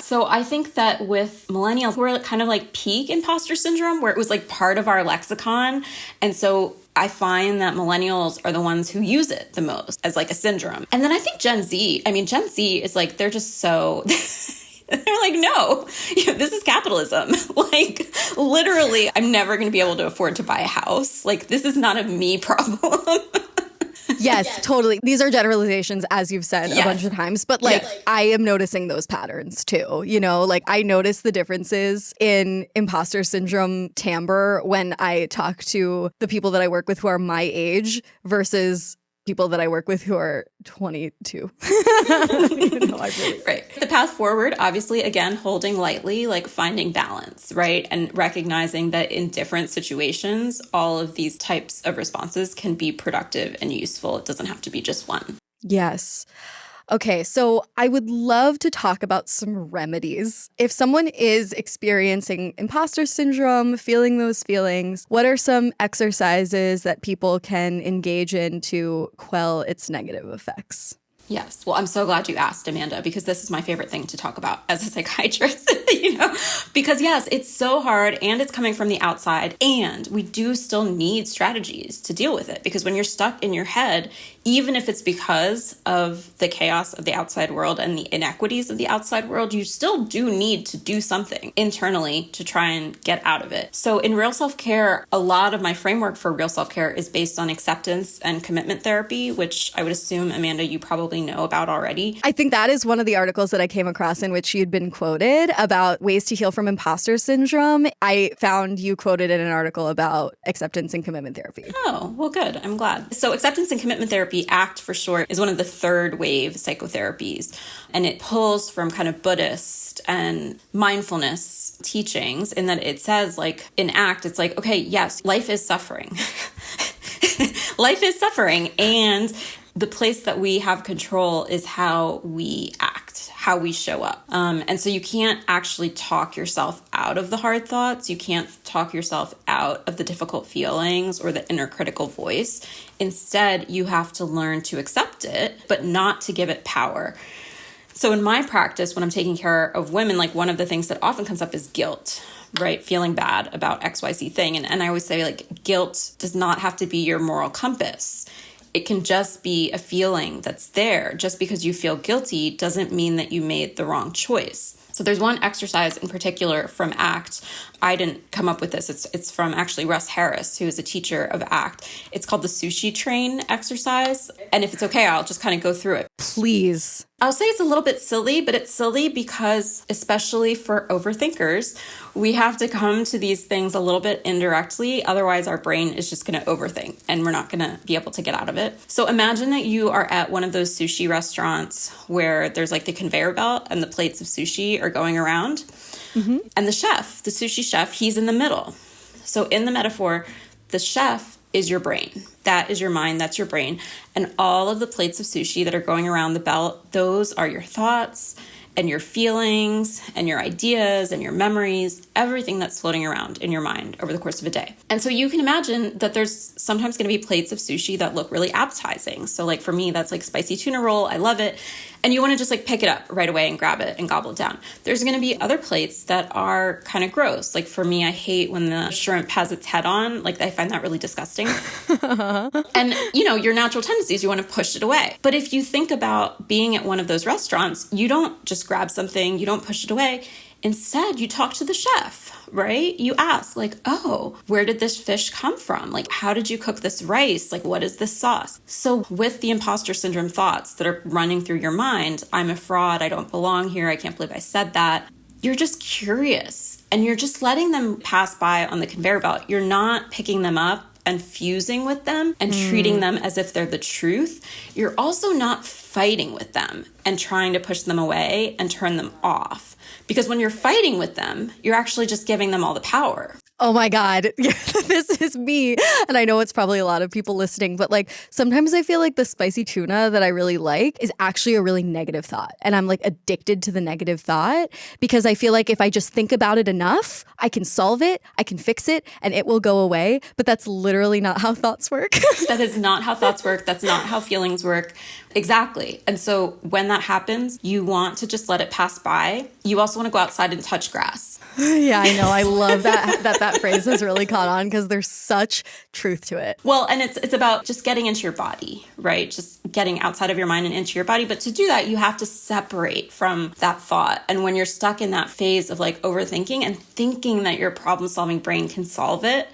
So I think that with millennials, we're kind of like peak imposter syndrome where it was like part of our lexicon. And so I find that millennials are the ones who use it the most as like a syndrome. And then I think Gen Z is like, they're just so, they're like, no, this is capitalism. Like literally, I'm never going to be able to afford to buy a house. Like this is not a me problem. Yes, totally. These are generalizations, as you've said a bunch of times, but like I am noticing those patterns too. Like I notice the differences in imposter syndrome timbre when I talk to the people that I work with who are my age versus people that I work with who are 22. Right. The path forward, obviously, again, holding lightly, like finding balance, right? And recognizing that in different situations, all of these types of responses can be productive and useful. It doesn't have to be just one. Yes. Okay, so I would love to talk about some remedies. If someone is experiencing imposter syndrome, feeling those feelings, what are some exercises that people can engage in to quell its negative effects? Yes. Well, I'm so glad you asked, Amanda, because this is my favorite thing to talk about as a psychiatrist, because yes, it's so hard and it's coming from the outside and we do still need strategies to deal with it because when you're stuck in your head, even if it's because of the chaos of the outside world and the inequities of the outside world, you still do need to do something internally to try and get out of it. So in Real Self-Care, a lot of my framework for Real Self-Care is based on acceptance and commitment therapy, which I would assume, Amanda, you probably know about already. I think that is one of the articles that I came across in which you'd been quoted about ways to heal from imposter syndrome. I found you quoted in an article about acceptance and commitment therapy. Oh, well, good. I'm glad. So acceptance and commitment therapy, ACT for short, is one of the third wave psychotherapies. And it pulls from kind of Buddhist and mindfulness teachings in that it says like in ACT, it's like, okay, yes, life is suffering. Life is suffering. And the place that we have control is how we act, how we show up. And so you can't actually talk yourself out of the hard thoughts. You can't talk yourself out of the difficult feelings or the inner critical voice. Instead, you have to learn to accept it, but not to give it power. So in my practice, when I'm taking care of women, like one of the things that often comes up is guilt, right? Feeling bad about XYZ thing. And I always say, like, guilt does not have to be your moral compass. It can just be a feeling that's there. Just because you feel guilty doesn't mean that you made the wrong choice. So there's one exercise in particular from ACT. I didn't come up with this. It's from actually Russ Harris, who is a teacher of ACT. It's called the sushi train exercise. And if it's okay, I'll just kind of go through it. Please. I'll say it's a little bit silly, but it's silly because, especially for overthinkers, we have to come to these things a little bit indirectly. Otherwise, our brain is just going to overthink and we're not going to be able to get out of it. So imagine that you are at one of those sushi restaurants where there's like the conveyor belt and the plates of sushi are going around. Mm-hmm. And the chef, the sushi chef, he's in the middle. So in the metaphor, the chef is your brain. That is your mind. That's your brain. And all of the plates of sushi that are going around the belt, those are your thoughts and your feelings and your ideas and your memories, everything that's floating around in your mind over the course of a day. And so you can imagine that there's sometimes going to be plates of sushi that look really appetizing. So like for me, that's like spicy tuna roll. I love it. And you want to just like pick it up right away and grab it and gobble it down. There's going to be other plates that are kind of gross. Like for me, I hate when the shrimp has its head on. Like I find that really disgusting. And you know, your natural tendencies, you want to push it away. But if you think about being at one of those restaurants, you don't just grab something, you don't push it away. Instead, you talk to the chef, right? You ask like, oh, where did this fish come from? Like, how did you cook this rice? Like, what is this sauce? So with the imposter syndrome thoughts that are running through your mind, I'm a fraud, I don't belong here, I can't believe I said that. You're just curious and you're just letting them pass by on the conveyor belt. You're not picking them up and fusing with them and treating them as if they're the truth. You're also not fighting with them and trying to push them away and turn them off. Because when you're fighting with them, you're actually just giving them all the power. Oh my God, this is me. And I know it's probably a lot of people listening, but like sometimes I feel like the spicy tuna that I really like is actually a really negative thought. And I'm like addicted to the negative thought because I feel like if I just think about it enough, I can solve it, I can fix it, and it will go away. But that's literally not how thoughts work. That is not how thoughts work. That's not how feelings work. Exactly. And so when that happens, you want to just let it pass by. You also want to go outside and touch grass. Yeah, I know. I love that phrase has really caught on because there's such truth to it. Well, and it's about just getting into your body, right? Just getting outside of your mind and into your body. But to do that, you have to separate from that thought. And when you're stuck in that phase of like overthinking and thinking that your problem-solving brain can solve it,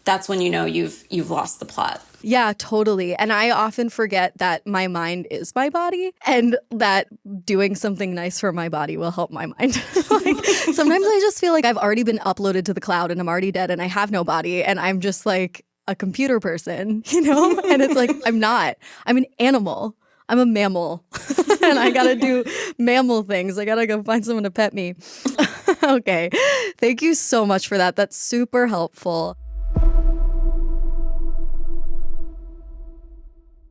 that's when you know you've lost the plot. Yeah, totally. And I often forget that my mind is my body and that doing something nice for my body will help my mind. Like sometimes I just feel like I've already been uploaded to the cloud and I'm already dead and I have no body and I'm just like a computer person, you know? And it's like, I'm not. I'm an animal. I'm a mammal. And I gotta do mammal things. I gotta go find someone to pet me. Okay. Thank you so much for that. That's super helpful.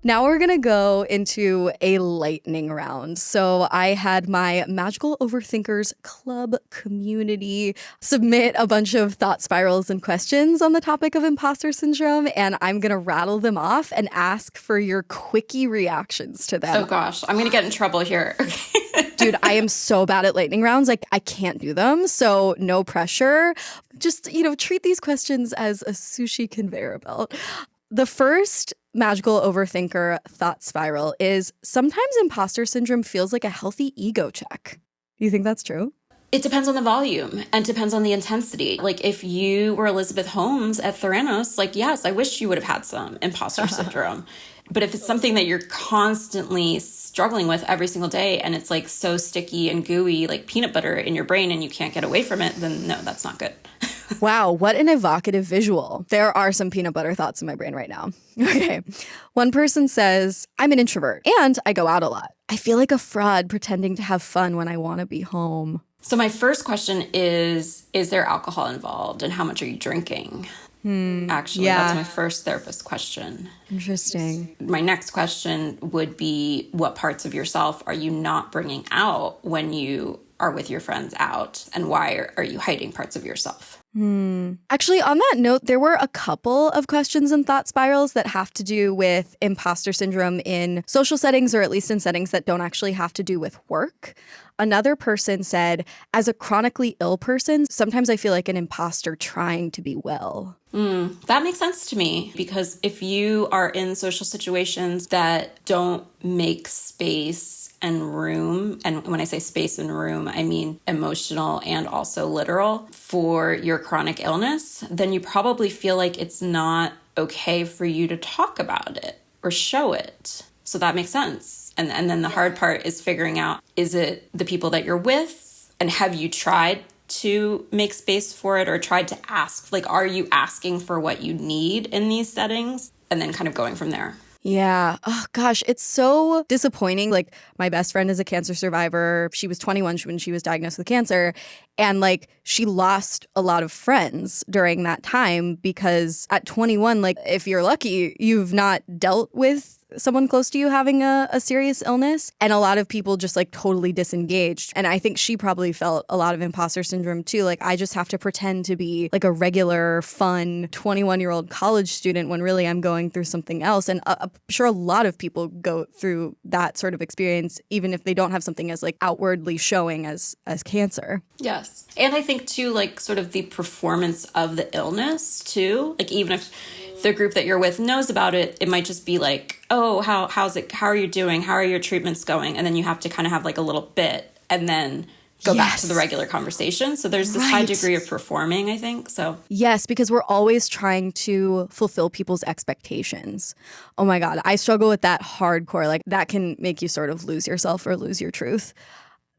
Now we're going to go into a lightning round. So I had my Magical Overthinkers Club community submit a bunch of thought spirals and questions on the topic of imposter syndrome, and I'm going to rattle them off and ask for your quickie reactions to them. Oh gosh, I'm going to get in trouble here. Dude, I am so bad at lightning rounds. Like, I can't do them, so no pressure. Just, treat these questions as a sushi conveyor belt. The first magical overthinker thought spiral is sometimes imposter syndrome feels like a healthy ego check. Do you think that's true? It depends on the volume and depends on the intensity. Like if you were Elizabeth Holmes at Theranos, like, yes, I wish you would have had some imposter syndrome. But if it's something that you're constantly struggling with every single day and it's like so sticky and gooey, like peanut butter in your brain and you can't get away from it, then no, that's not good. Wow, what an evocative visual. There are some peanut butter thoughts in my brain right now. Okay. One person says, I'm an introvert and I go out a lot. I feel like a fraud pretending to have fun when I want to be home. So my first question is there alcohol involved and how much are you drinking? Actually, that's my first therapist question. Interesting. My next question would be, what parts of yourself are you not bringing out when you are with your friends out? And why are you hiding parts of yourself? Actually, on that note, there were a couple of questions and thought spirals that have to do with imposter syndrome in social settings, or at least in settings that don't actually have to do with work. Another person said, as a chronically ill person, sometimes I feel like an imposter trying to be well. That makes sense to me, because if you are in social situations that don't make space and room, and when I say space and room, I mean emotional and also literal, for your chronic illness, then you probably feel like it's not okay for you to talk about it or show it. So that makes sense. And then the hard part is figuring out, is it the people that you're with? And have you tried to make space for it, or tried to ask, like, are you asking for what you need in these settings? And then kind of going from there. Yeah. Oh, gosh, it's so disappointing. Like, my best friend is a cancer survivor. She was 21 when she was diagnosed with cancer. And like, she lost a lot of friends during that time because at 21, like, if you're lucky, you've not dealt with someone close to you having a serious illness. And a lot of people just like totally disengaged. And I think she probably felt a lot of imposter syndrome too. Like, I just have to pretend to be like a regular, fun 21-year-old college student when really I'm going through something else. And I'm sure a lot of people go through that sort of experience, even if they don't have something as like outwardly showing as cancer. Yes. And I think too, like, sort of the performance of the illness too. Like, even if the group that you're with knows about it, it might just be like, oh, how's it? How are you doing? How are your treatments going? And then you have to kind of have like a little bit and then go back to the regular conversation. So there's this high degree of performing, I think. So yes, because we're always trying to fulfill people's expectations. Oh my God, I struggle with that hardcore. Like, that can make you sort of lose yourself or lose your truth.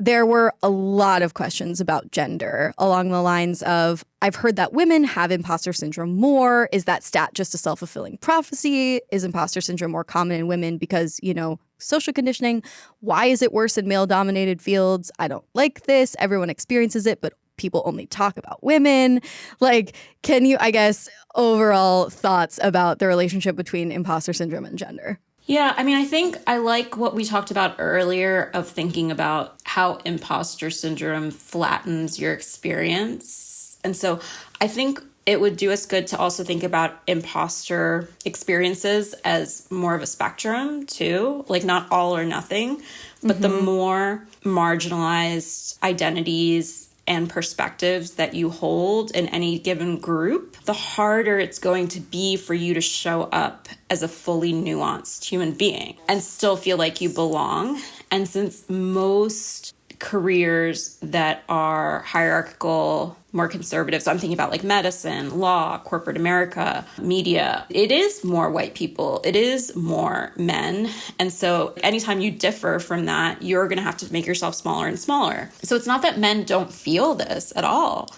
There were a lot of questions about gender along the lines of, I've heard that women have imposter syndrome more. Is that stat just a self-fulfilling prophecy? Is imposter syndrome more common in women because, you know, social conditioning? Why is it worse in male-dominated fields? I don't like this. Everyone experiences it, but people only talk about women. Like, can you, I guess, overall thoughts about the relationship between imposter syndrome and gender? yeah, I mean, I think I like what we talked about earlier of thinking about how imposter syndrome flattens your experience. And so I think it would do us good to also think about imposter experiences as more of a spectrum too, like not all or nothing, but the more marginalized identities and perspectives that you hold in any given group, the harder it's going to be for you to show up as a fully nuanced human being and still feel like you belong. And since most careers that are hierarchical, more conservative, so I'm thinking about like medicine, law, corporate America, media, it is more white people, it is more men. And so anytime you differ from that, you're going to have to make yourself smaller and smaller. So it's not that men don't feel this at all.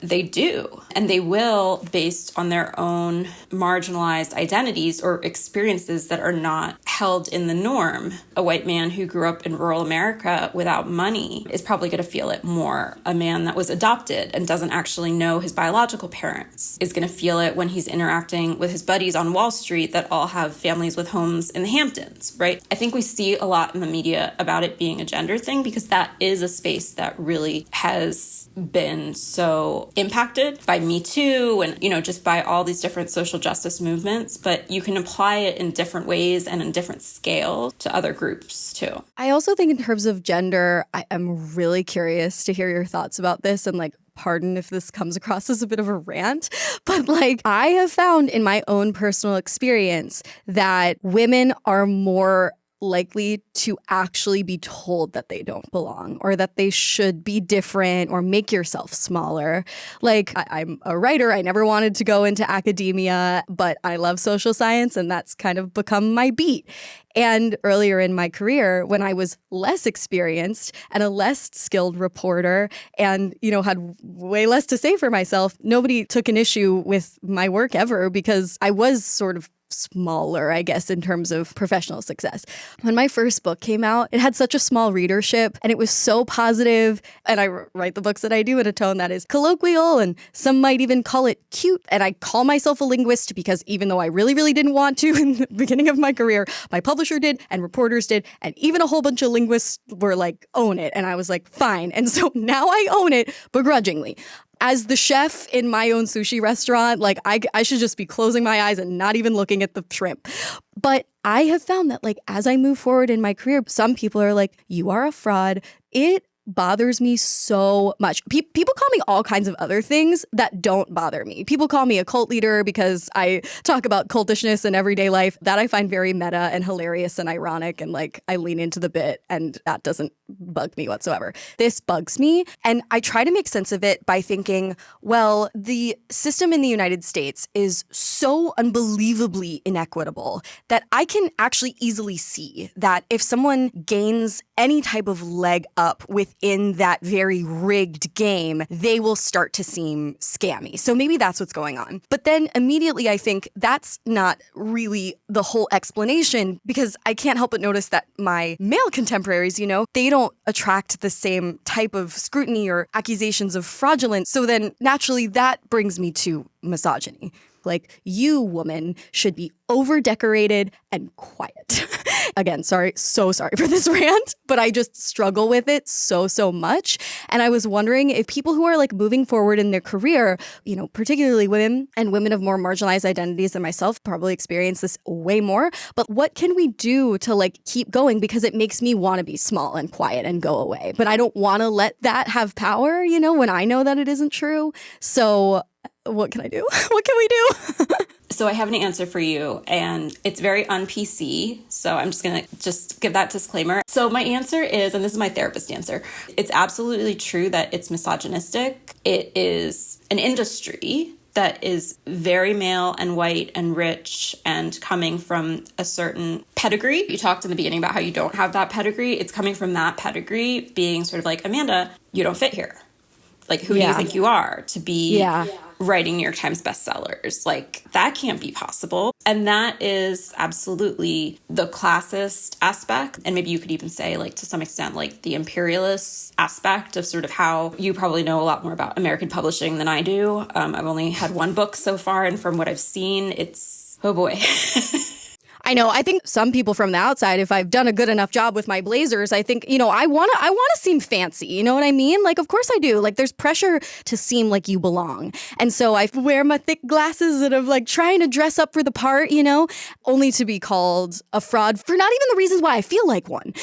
They do, and they will based on their own marginalized identities or experiences that are not held in the norm. A white man who grew up in rural America without money is probably going to feel it more. A man that was adopted and doesn't actually know his biological parents is going to feel it when he's interacting with his buddies on Wall Street that all have families with homes in the Hamptons, right? I think we see a lot in the media about it being a gender thing because that is a space that really has been so impacted by Me Too and, you know, just by all these different social justice movements, but you can apply it in different ways and in different scale to other groups too. I also think in terms of gender, I am really curious to hear your thoughts about this, and like, pardon if this comes across as a bit of a rant, but like, I have found in my own personal experience that women are more likely to actually be told that they don't belong or that they should be different or make yourself smaller. Like, I'm a writer. I never wanted to go into academia, but I love social science and that's kind of become my beat. And earlier in my career, when I was less experienced and a less skilled reporter and, you know, had way less to say for myself, nobody took an issue with my work ever because I was sort of smaller, I guess, in terms of professional success. When my first book came out, it had such a small readership and it was so positive. And I write the books that I do in a tone that is colloquial, and some might even call it cute. And I call myself a linguist because even though I really, really didn't want to in the beginning of my career, my publisher did and reporters did. And even a whole bunch of linguists were like, own it. And I was like, fine. And so now I own it begrudgingly. As the chef in my own sushi restaurant, like I should just be closing my eyes and not even looking at the shrimp. But I have found that like as I move forward in my career, some people are like, you are a fraud. It bothers me so much. People call me all kinds of other things that don't bother me. People call me a cult leader because I talk about cultishness in everyday life. That I find very meta and hilarious and ironic, and like I lean into the bit, and that doesn't bug me whatsoever. This bugs me, and I try to make sense of it by thinking, well, the system in the United States is so unbelievably inequitable that I can actually easily see that if someone gains any type of leg up within that very rigged game, they will start to seem scammy. So maybe that's what's going on. But then immediately I think that's not really the whole explanation, because I can't help but notice that my male contemporaries, you know, they don't attract the same type of scrutiny or accusations of fraudulence. So then naturally that brings me to misogyny. Like, you, woman, should be over-decorated and quiet. Again, so sorry for this rant, but I just struggle with it so much. And I was wondering if people who are like moving forward in their career, you know, particularly women and women of more marginalized identities than myself, probably experience this way more. But what can we do to like keep going? Because it makes me want to be small and quiet and go away. But I don't want to let that have power, you know, when I know that it isn't true. So what can I do? What can we do? So I have an answer for you, and it's very un-PC, so I'm just going to give that disclaimer. So my answer is, and this is my therapist answer, it's absolutely true that it's misogynistic. It is an industry that is very male and white and rich and coming from a certain pedigree. You talked in the beginning about how you don't have that pedigree. It's coming from that pedigree being sort of like, Amanda, you don't fit here. Like, who do you think you are to be writing New York Times bestsellers? Like, that can't be possible. And that is absolutely the classist aspect. And maybe you could even say, like, to some extent, like the imperialist aspect of sort of how you probably know a lot more about American publishing than I do. I've only had one book so far, and from what I've seen, it's, oh boy. I know. I think some people from the outside, if I've done a good enough job with my blazers, I think, you know, I want to seem fancy. You know what I mean? Like, of course I do. Like, there's pressure to seem like you belong. And so I wear my thick glasses and I'm like trying to dress up for the part, you know, only to be called a fraud for not even the reasons why I feel like one.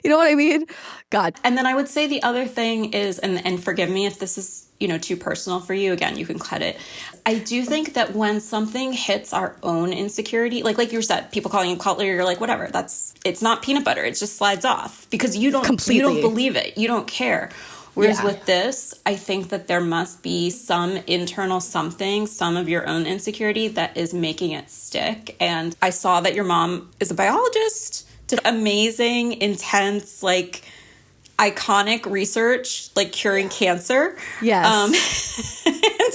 You know what I mean? God. And then I would say the other thing is, and forgive me if this is, you know, too personal for you. Again, you can cut it. I do think that when something hits our own insecurity, like you said, people calling you cult leader, you're like, whatever, it's not peanut butter. It just slides off because you don't believe it. You don't care. Whereas with this, I think that there must be some internal something, some of your own insecurity that is making it stick. And I saw that your mom is a biologist, did amazing, intense, like, iconic research, like curing cancer. Yes. And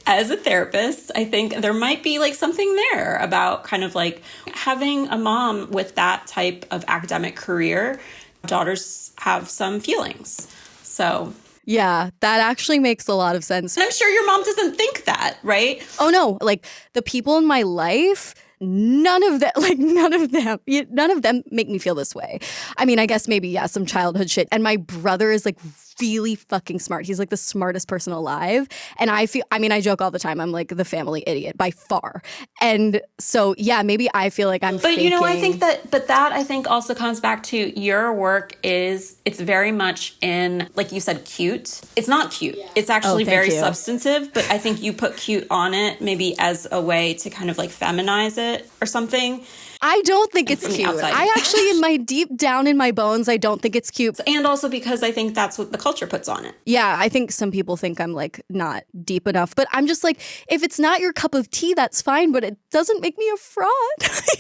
as a therapist, I think there might be like something there about kind of like having a mom with that type of academic career. Daughters have some feelings. So yeah, that actually makes a lot of sense. And I'm sure your mom doesn't think that, right? Oh no, like the people in my life, none of them make me feel this way. I mean, I guess maybe, some childhood shit. And my brother is like really fucking smart. He's like the smartest person alive. And I joke all the time. I'm like the family idiot by far. And so, yeah, maybe I feel like I'm faking. You know, I think that I think also comes back to your work it's very much in, like you said, cute. It's not cute. Yeah. It's actually very substantive, but I think you put cute on it maybe as a way to kind of like feminize it or something. I don't think it's from the cute. outside. I actually, in my deep down in my bones, I don't think it's cute. And also because I think that's what the culture puts on it. Yeah, I think some people think I'm like not deep enough, but I'm just like, if it's not your cup of tea, that's fine, but it doesn't make me a fraud.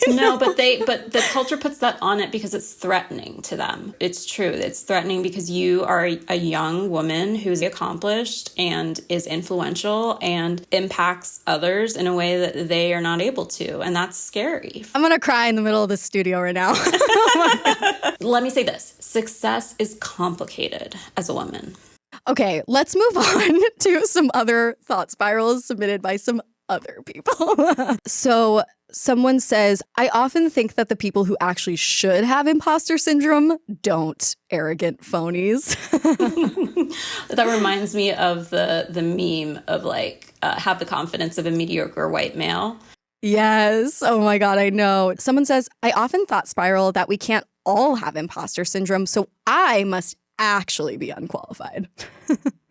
No, but the culture puts that on it because it's threatening to them. It's true. It's threatening because you are a young woman who's accomplished and is influential and impacts others in a way that they are not able to. And that's scary. I'm going to cry in the middle of the studio right now. Let me say this. Success is complicated as a woman. Okay, let's move on to some other thought spirals submitted by some other people. So someone says, I often think that the people who actually should have imposter syndrome don't. Arrogant phonies. That reminds me of the meme of like, have the confidence of a mediocre white male. Yes. Oh my God, I know. Someone says, I often thought spiral that we can't all have imposter syndrome, so I must actually be unqualified.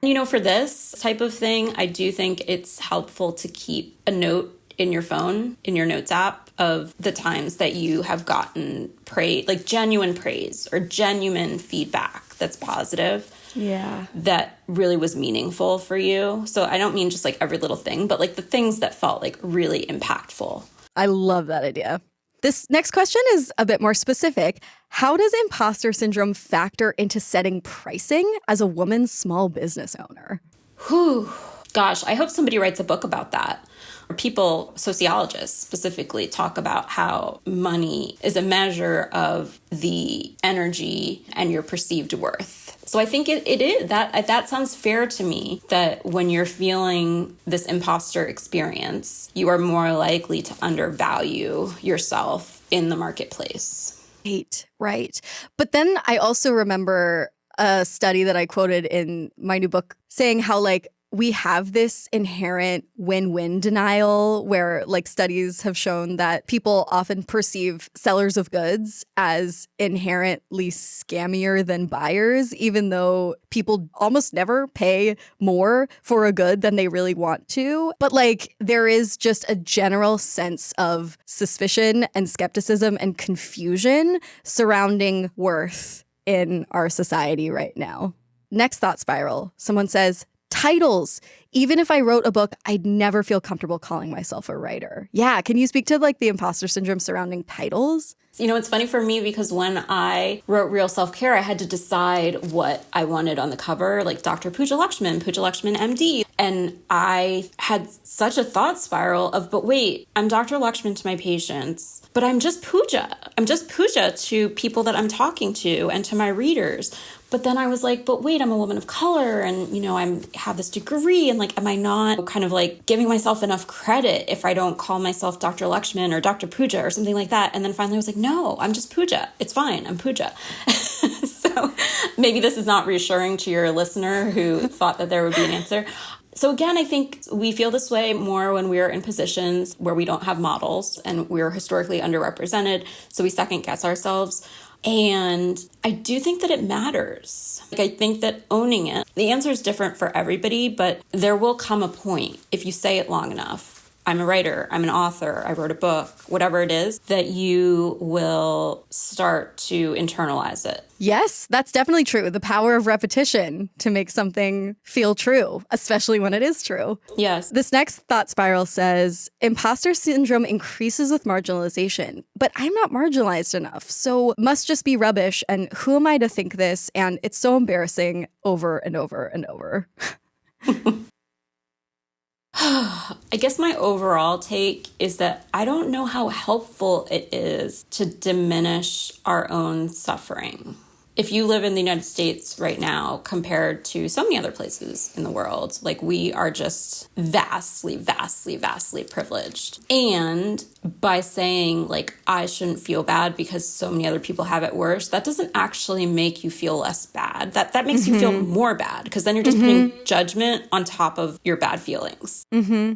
You know, for this type of thing, I do think it's helpful to keep a note in your phone, in your notes app, of the times that you have gotten praise, like genuine praise or genuine feedback that's positive. Yeah. That really was meaningful for you. So I don't mean just like every little thing, but like the things that felt like really impactful. I love that idea. This next question is a bit more specific. How does imposter syndrome factor into setting pricing as a woman small business owner? Whew. Gosh, I hope somebody writes a book about that. People, sociologists specifically, talk about how money is a measure of the energy and your perceived worth. So I think it is. That sounds fair to me, that when you're feeling this imposter experience, you are more likely to undervalue yourself in the marketplace. Right. But then I also remember a study that I quoted in my new book saying how like we have this inherent win-win denial where like studies have shown that people often perceive sellers of goods as inherently scammier than buyers, even though people almost never pay more for a good than they really want to. But like there is just a general sense of suspicion and skepticism and confusion surrounding worth in our society right now. Next thought spiral. Someone says, titles. Even if I wrote a book, I'd never feel comfortable calling myself a writer. Yeah. Can you speak to like the imposter syndrome surrounding titles? You know, it's funny for me because when I wrote Real Self-Care, I had to decide what I wanted on the cover, like Dr. Pooja Lakshman, MD. And I had such a thought spiral of, but wait, I'm Dr. Lakshman to my patients, but I'm just Pooja. I'm just Pooja to people that I'm talking to and to my readers. But then I was like, but wait, I'm a woman of color and, you know, I have this degree and like, am I not kind of like giving myself enough credit if I don't call myself Dr. Lakshman or Dr. Pooja or something like that? And then finally I was like, no, I'm just Pooja. It's fine. I'm Pooja. So maybe this is not reassuring to your listener who thought that there would be an answer. So again, I think we feel this way more when we're in positions where we don't have models and we're historically underrepresented. So we second guess ourselves. And I do think that it matters. Like, I think that owning it, the answer is different for everybody, but there will come a point if you say it long enough. I'm a writer, I'm an author, I wrote a book, whatever it is, that you will start to internalize it. Yes, that's definitely true. The power of repetition to make something feel true, especially when it is true. Yes. This next thought spiral says, imposter syndrome increases with marginalization, but I'm not marginalized enough, so must just be rubbish, and who am I to think this? And it's so embarrassing over and over and over. I guess my overall take is that I don't know how helpful it is to diminish our own suffering. If you live in the United States right now compared to so many other places in the world, like we are just vastly, vastly, vastly privileged. And by saying like, I shouldn't feel bad because so many other people have it worse, that doesn't actually make you feel less bad. That makes you feel more bad because then you're just putting judgment on top of your bad feelings.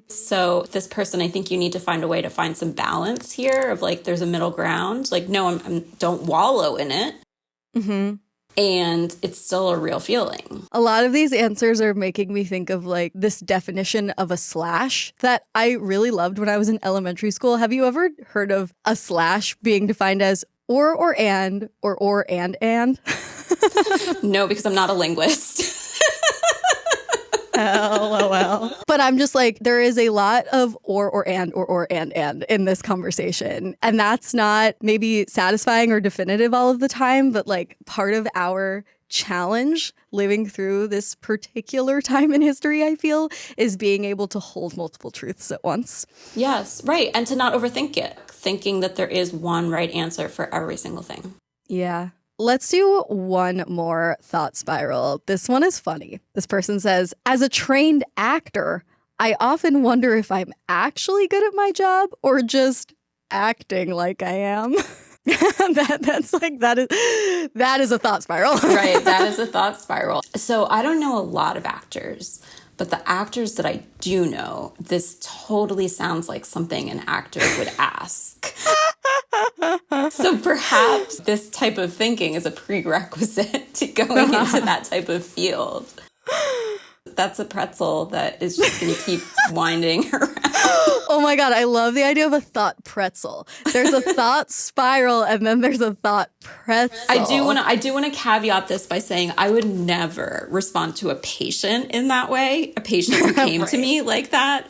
So this person, I think you need to find a way to find some balance here of like, there's a middle ground. Like, no, don't wallow in it. and it's still a real feeling. A lot of these answers are making me think of like this definition of a slash that I really loved when I was in elementary school. Have you ever heard of a slash being defined as or and, or and? No, because I'm not a linguist. LOL. But I'm just like, there is a lot of or and in this conversation. And that's not maybe satisfying or definitive all of the time, but like part of our challenge living through this particular time in history, I feel, is being able to hold multiple truths at once. Yes, right. And to not overthink it, thinking that there is one right answer for every single thing. Yeah. Let's do one more thought spiral. This one is funny. This person says, as a trained actor, I often wonder if I'm actually good at my job or just acting like I am. That is a thought spiral. Right, that is a thought spiral. So I don't know a lot of actors, but the actors that I do know, this totally sounds like something an actor would ask. So perhaps this type of thinking is a prerequisite to going into that type of field. That's a pretzel that is just going to keep winding around. Oh my God, I love the idea of a thought pretzel. There's a thought spiral and then there's a thought pretzel. I do want to caveat this by saying I would never respond to a patient in that way. A patient who came to me like that.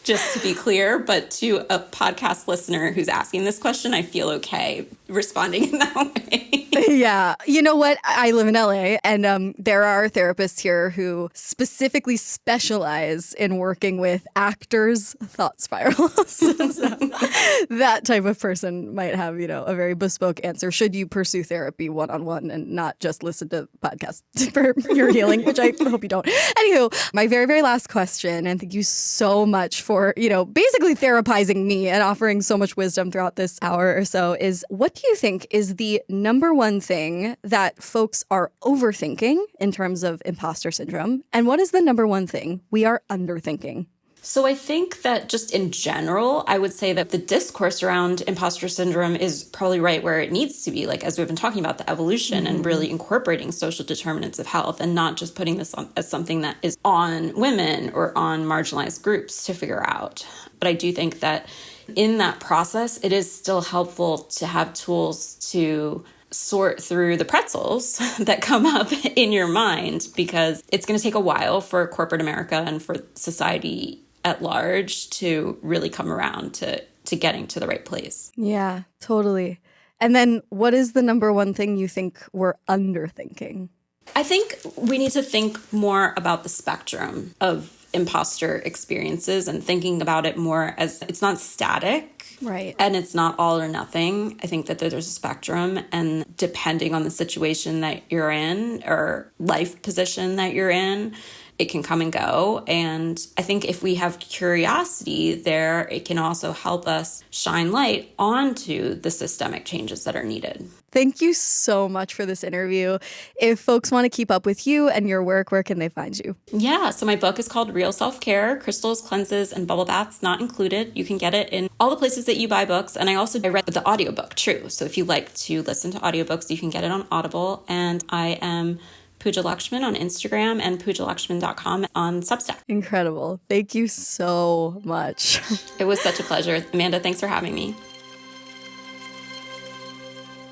Just to be clear, but to a podcast listener who's asking this question, I feel okay responding in that way. Yeah. You know what? I live in LA and there are therapists here who specifically specialize in working with actors' thought spirals. So that type of person might have, a very bespoke answer should you pursue therapy one-on-one and not just listen to podcasts for your healing, which I hope you don't. Anywho, my very, very last question, and thank you so much for, basically therapizing me and offering so much wisdom throughout this hour or so, is what do you think is the number one thing that folks are overthinking in terms of imposter syndrome? And what is the number one thing we are underthinking? So I think that just in general, I would say that the discourse around imposter syndrome is probably right where it needs to be. Like, as we've been talking about, the evolution and really incorporating social determinants of health and not just putting this on as something that is on women or on marginalized groups to figure out. But I do think that in that process, it is still helpful to have tools to sort through the pretzels that come up in your mind, because it's going to take a while for corporate America and for society at large to really come around to getting to the right place. Yeah, totally. And then what is the number one thing you think we're underthinking? I think we need to think more about the spectrum of imposter experiences and thinking about it more as it's not static. Right. And it's not all or nothing. I think that there's a spectrum, and depending on the situation that you're in or life position that you're in, it can come and go. And I think if we have curiosity there, it can also help us shine light onto the systemic changes that are needed. Thank you so much for this interview. If folks want to keep up with you and your work, where can they find you? Yeah, so my book is called Real Self-Care, Crystals, Cleanses, and Bubble Baths Not Included. You can get it in all the places that you buy books. And I read the audiobook, too. So if you like to listen to audiobooks, you can get it on Audible. And I am Pooja Lakshman on Instagram and poojalakshman.com on Substack. Incredible. Thank you so much. It was such a pleasure. Amanda, thanks for having me.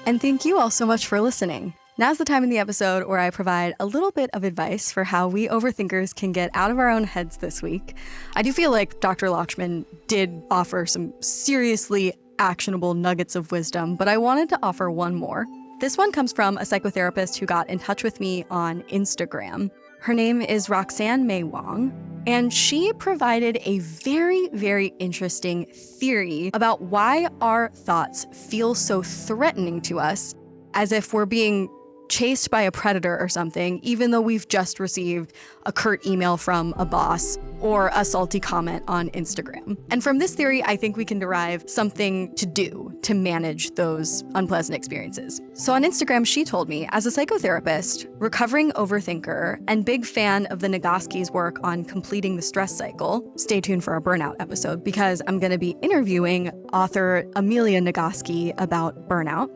And thank you all so much for listening. Now's the time in the episode where I provide a little bit of advice for how we overthinkers can get out of our own heads this week. I do feel like Dr. Lakshman did offer some seriously actionable nuggets of wisdom, but I wanted to offer one more. This one comes from a psychotherapist who got in touch with me on Instagram. Her name is Roxanne May Wong, and she provided a very, very interesting theory about why our thoughts feel so threatening to us, as if we're being chased by a predator or something, even though we've just received a curt email from a boss or a salty comment on Instagram. And from this theory, I think we can derive something to do to manage those unpleasant experiences. So on Instagram, she told me, as a psychotherapist, recovering overthinker, and big fan of the Nagoski's work on completing the stress cycle, stay tuned for our burnout episode because I'm going to be interviewing author Amelia Nagoski about burnout.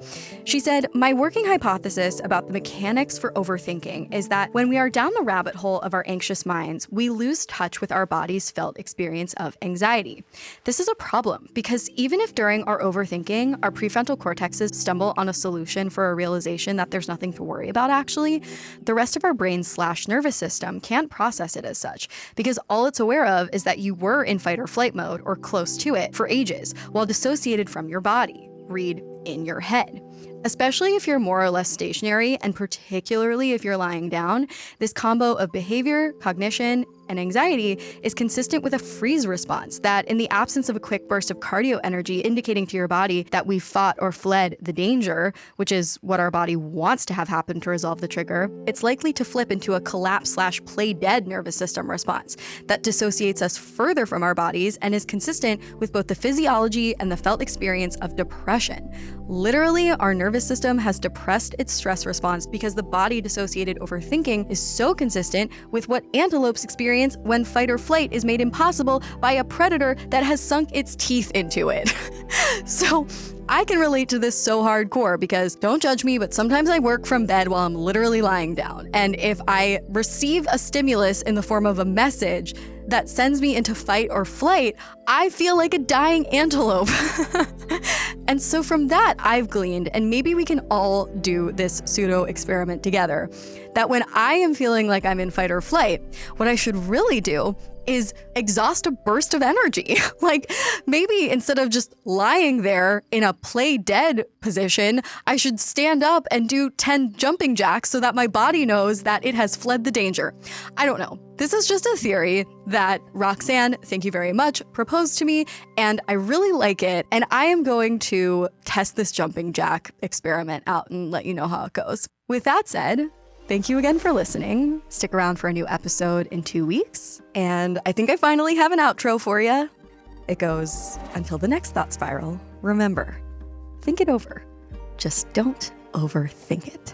She said, my working hypothesis about the mechanics for overthinking is that when we are down the rabbit hole of our anxious minds, we lose touch with our body's felt experience of anxiety. This is a problem because even if during our overthinking, our prefrontal cortexes stumble on a solution for a realization that there's nothing to worry about actually, the rest of our brain/nervous system can't process it as such because all it's aware of is that you were in fight or flight mode or close to it for ages while dissociated from your body. Read in your head. Especially if you're more or less stationary, and particularly if you're lying down, this combo of behavior, cognition, and anxiety is consistent with a freeze response that, in the absence of a quick burst of cardio energy indicating to your body that we fought or fled the danger, which is what our body wants to have happen to resolve the trigger, it's likely to flip into a collapse/play dead nervous system response that dissociates us further from our bodies and is consistent with both the physiology and the felt experience of depression. Literally, our nervous system has depressed its stress response because the body-dissociated overthinking is so consistent with what antelopes experience when fight or flight is made impossible by a predator that has sunk its teeth into it. So I can relate to this so hardcore because, don't judge me, but sometimes I work from bed while I'm literally lying down. And if I receive a stimulus in the form of a message that sends me into fight or flight, I feel like a dying antelope. And so from that, I've gleaned, and maybe we can all do this pseudo experiment together, that when I am feeling like I'm in fight or flight, what I should really do is exhaust a burst of energy. Like maybe instead of just lying there in a play dead position, I should stand up and do 10 jumping jacks so that my body knows that it has fled the danger. I don't know. This is just a theory that Roxanne, thank you very much, proposed to me, and I really like it. And I am going to test this jumping jack experiment out and let you know how it goes. With that said, thank you again for listening. Stick around for a new episode in 2 weeks. And I think I finally have an outro for you. It goes, until the next thought spiral, remember, think it over. Just don't overthink it.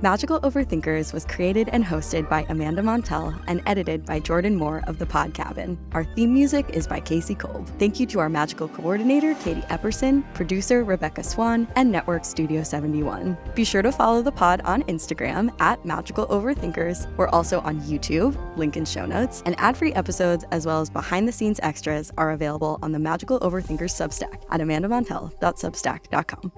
Magical Overthinkers was created and hosted by Amanda Montell and edited by Jordan Moore of The Pod Cabin. Our theme music is by Casey Kolb. Thank you to our magical coordinator, Katie Epperson, producer, Rebecca Swan, and Network Studio 71. Be sure to follow the pod on Instagram at Magical Overthinkers. We're also on YouTube, link in show notes, and ad-free episodes as well as behind-the-scenes extras are available on the Magical Overthinkers Substack at amandamontell.substack.com.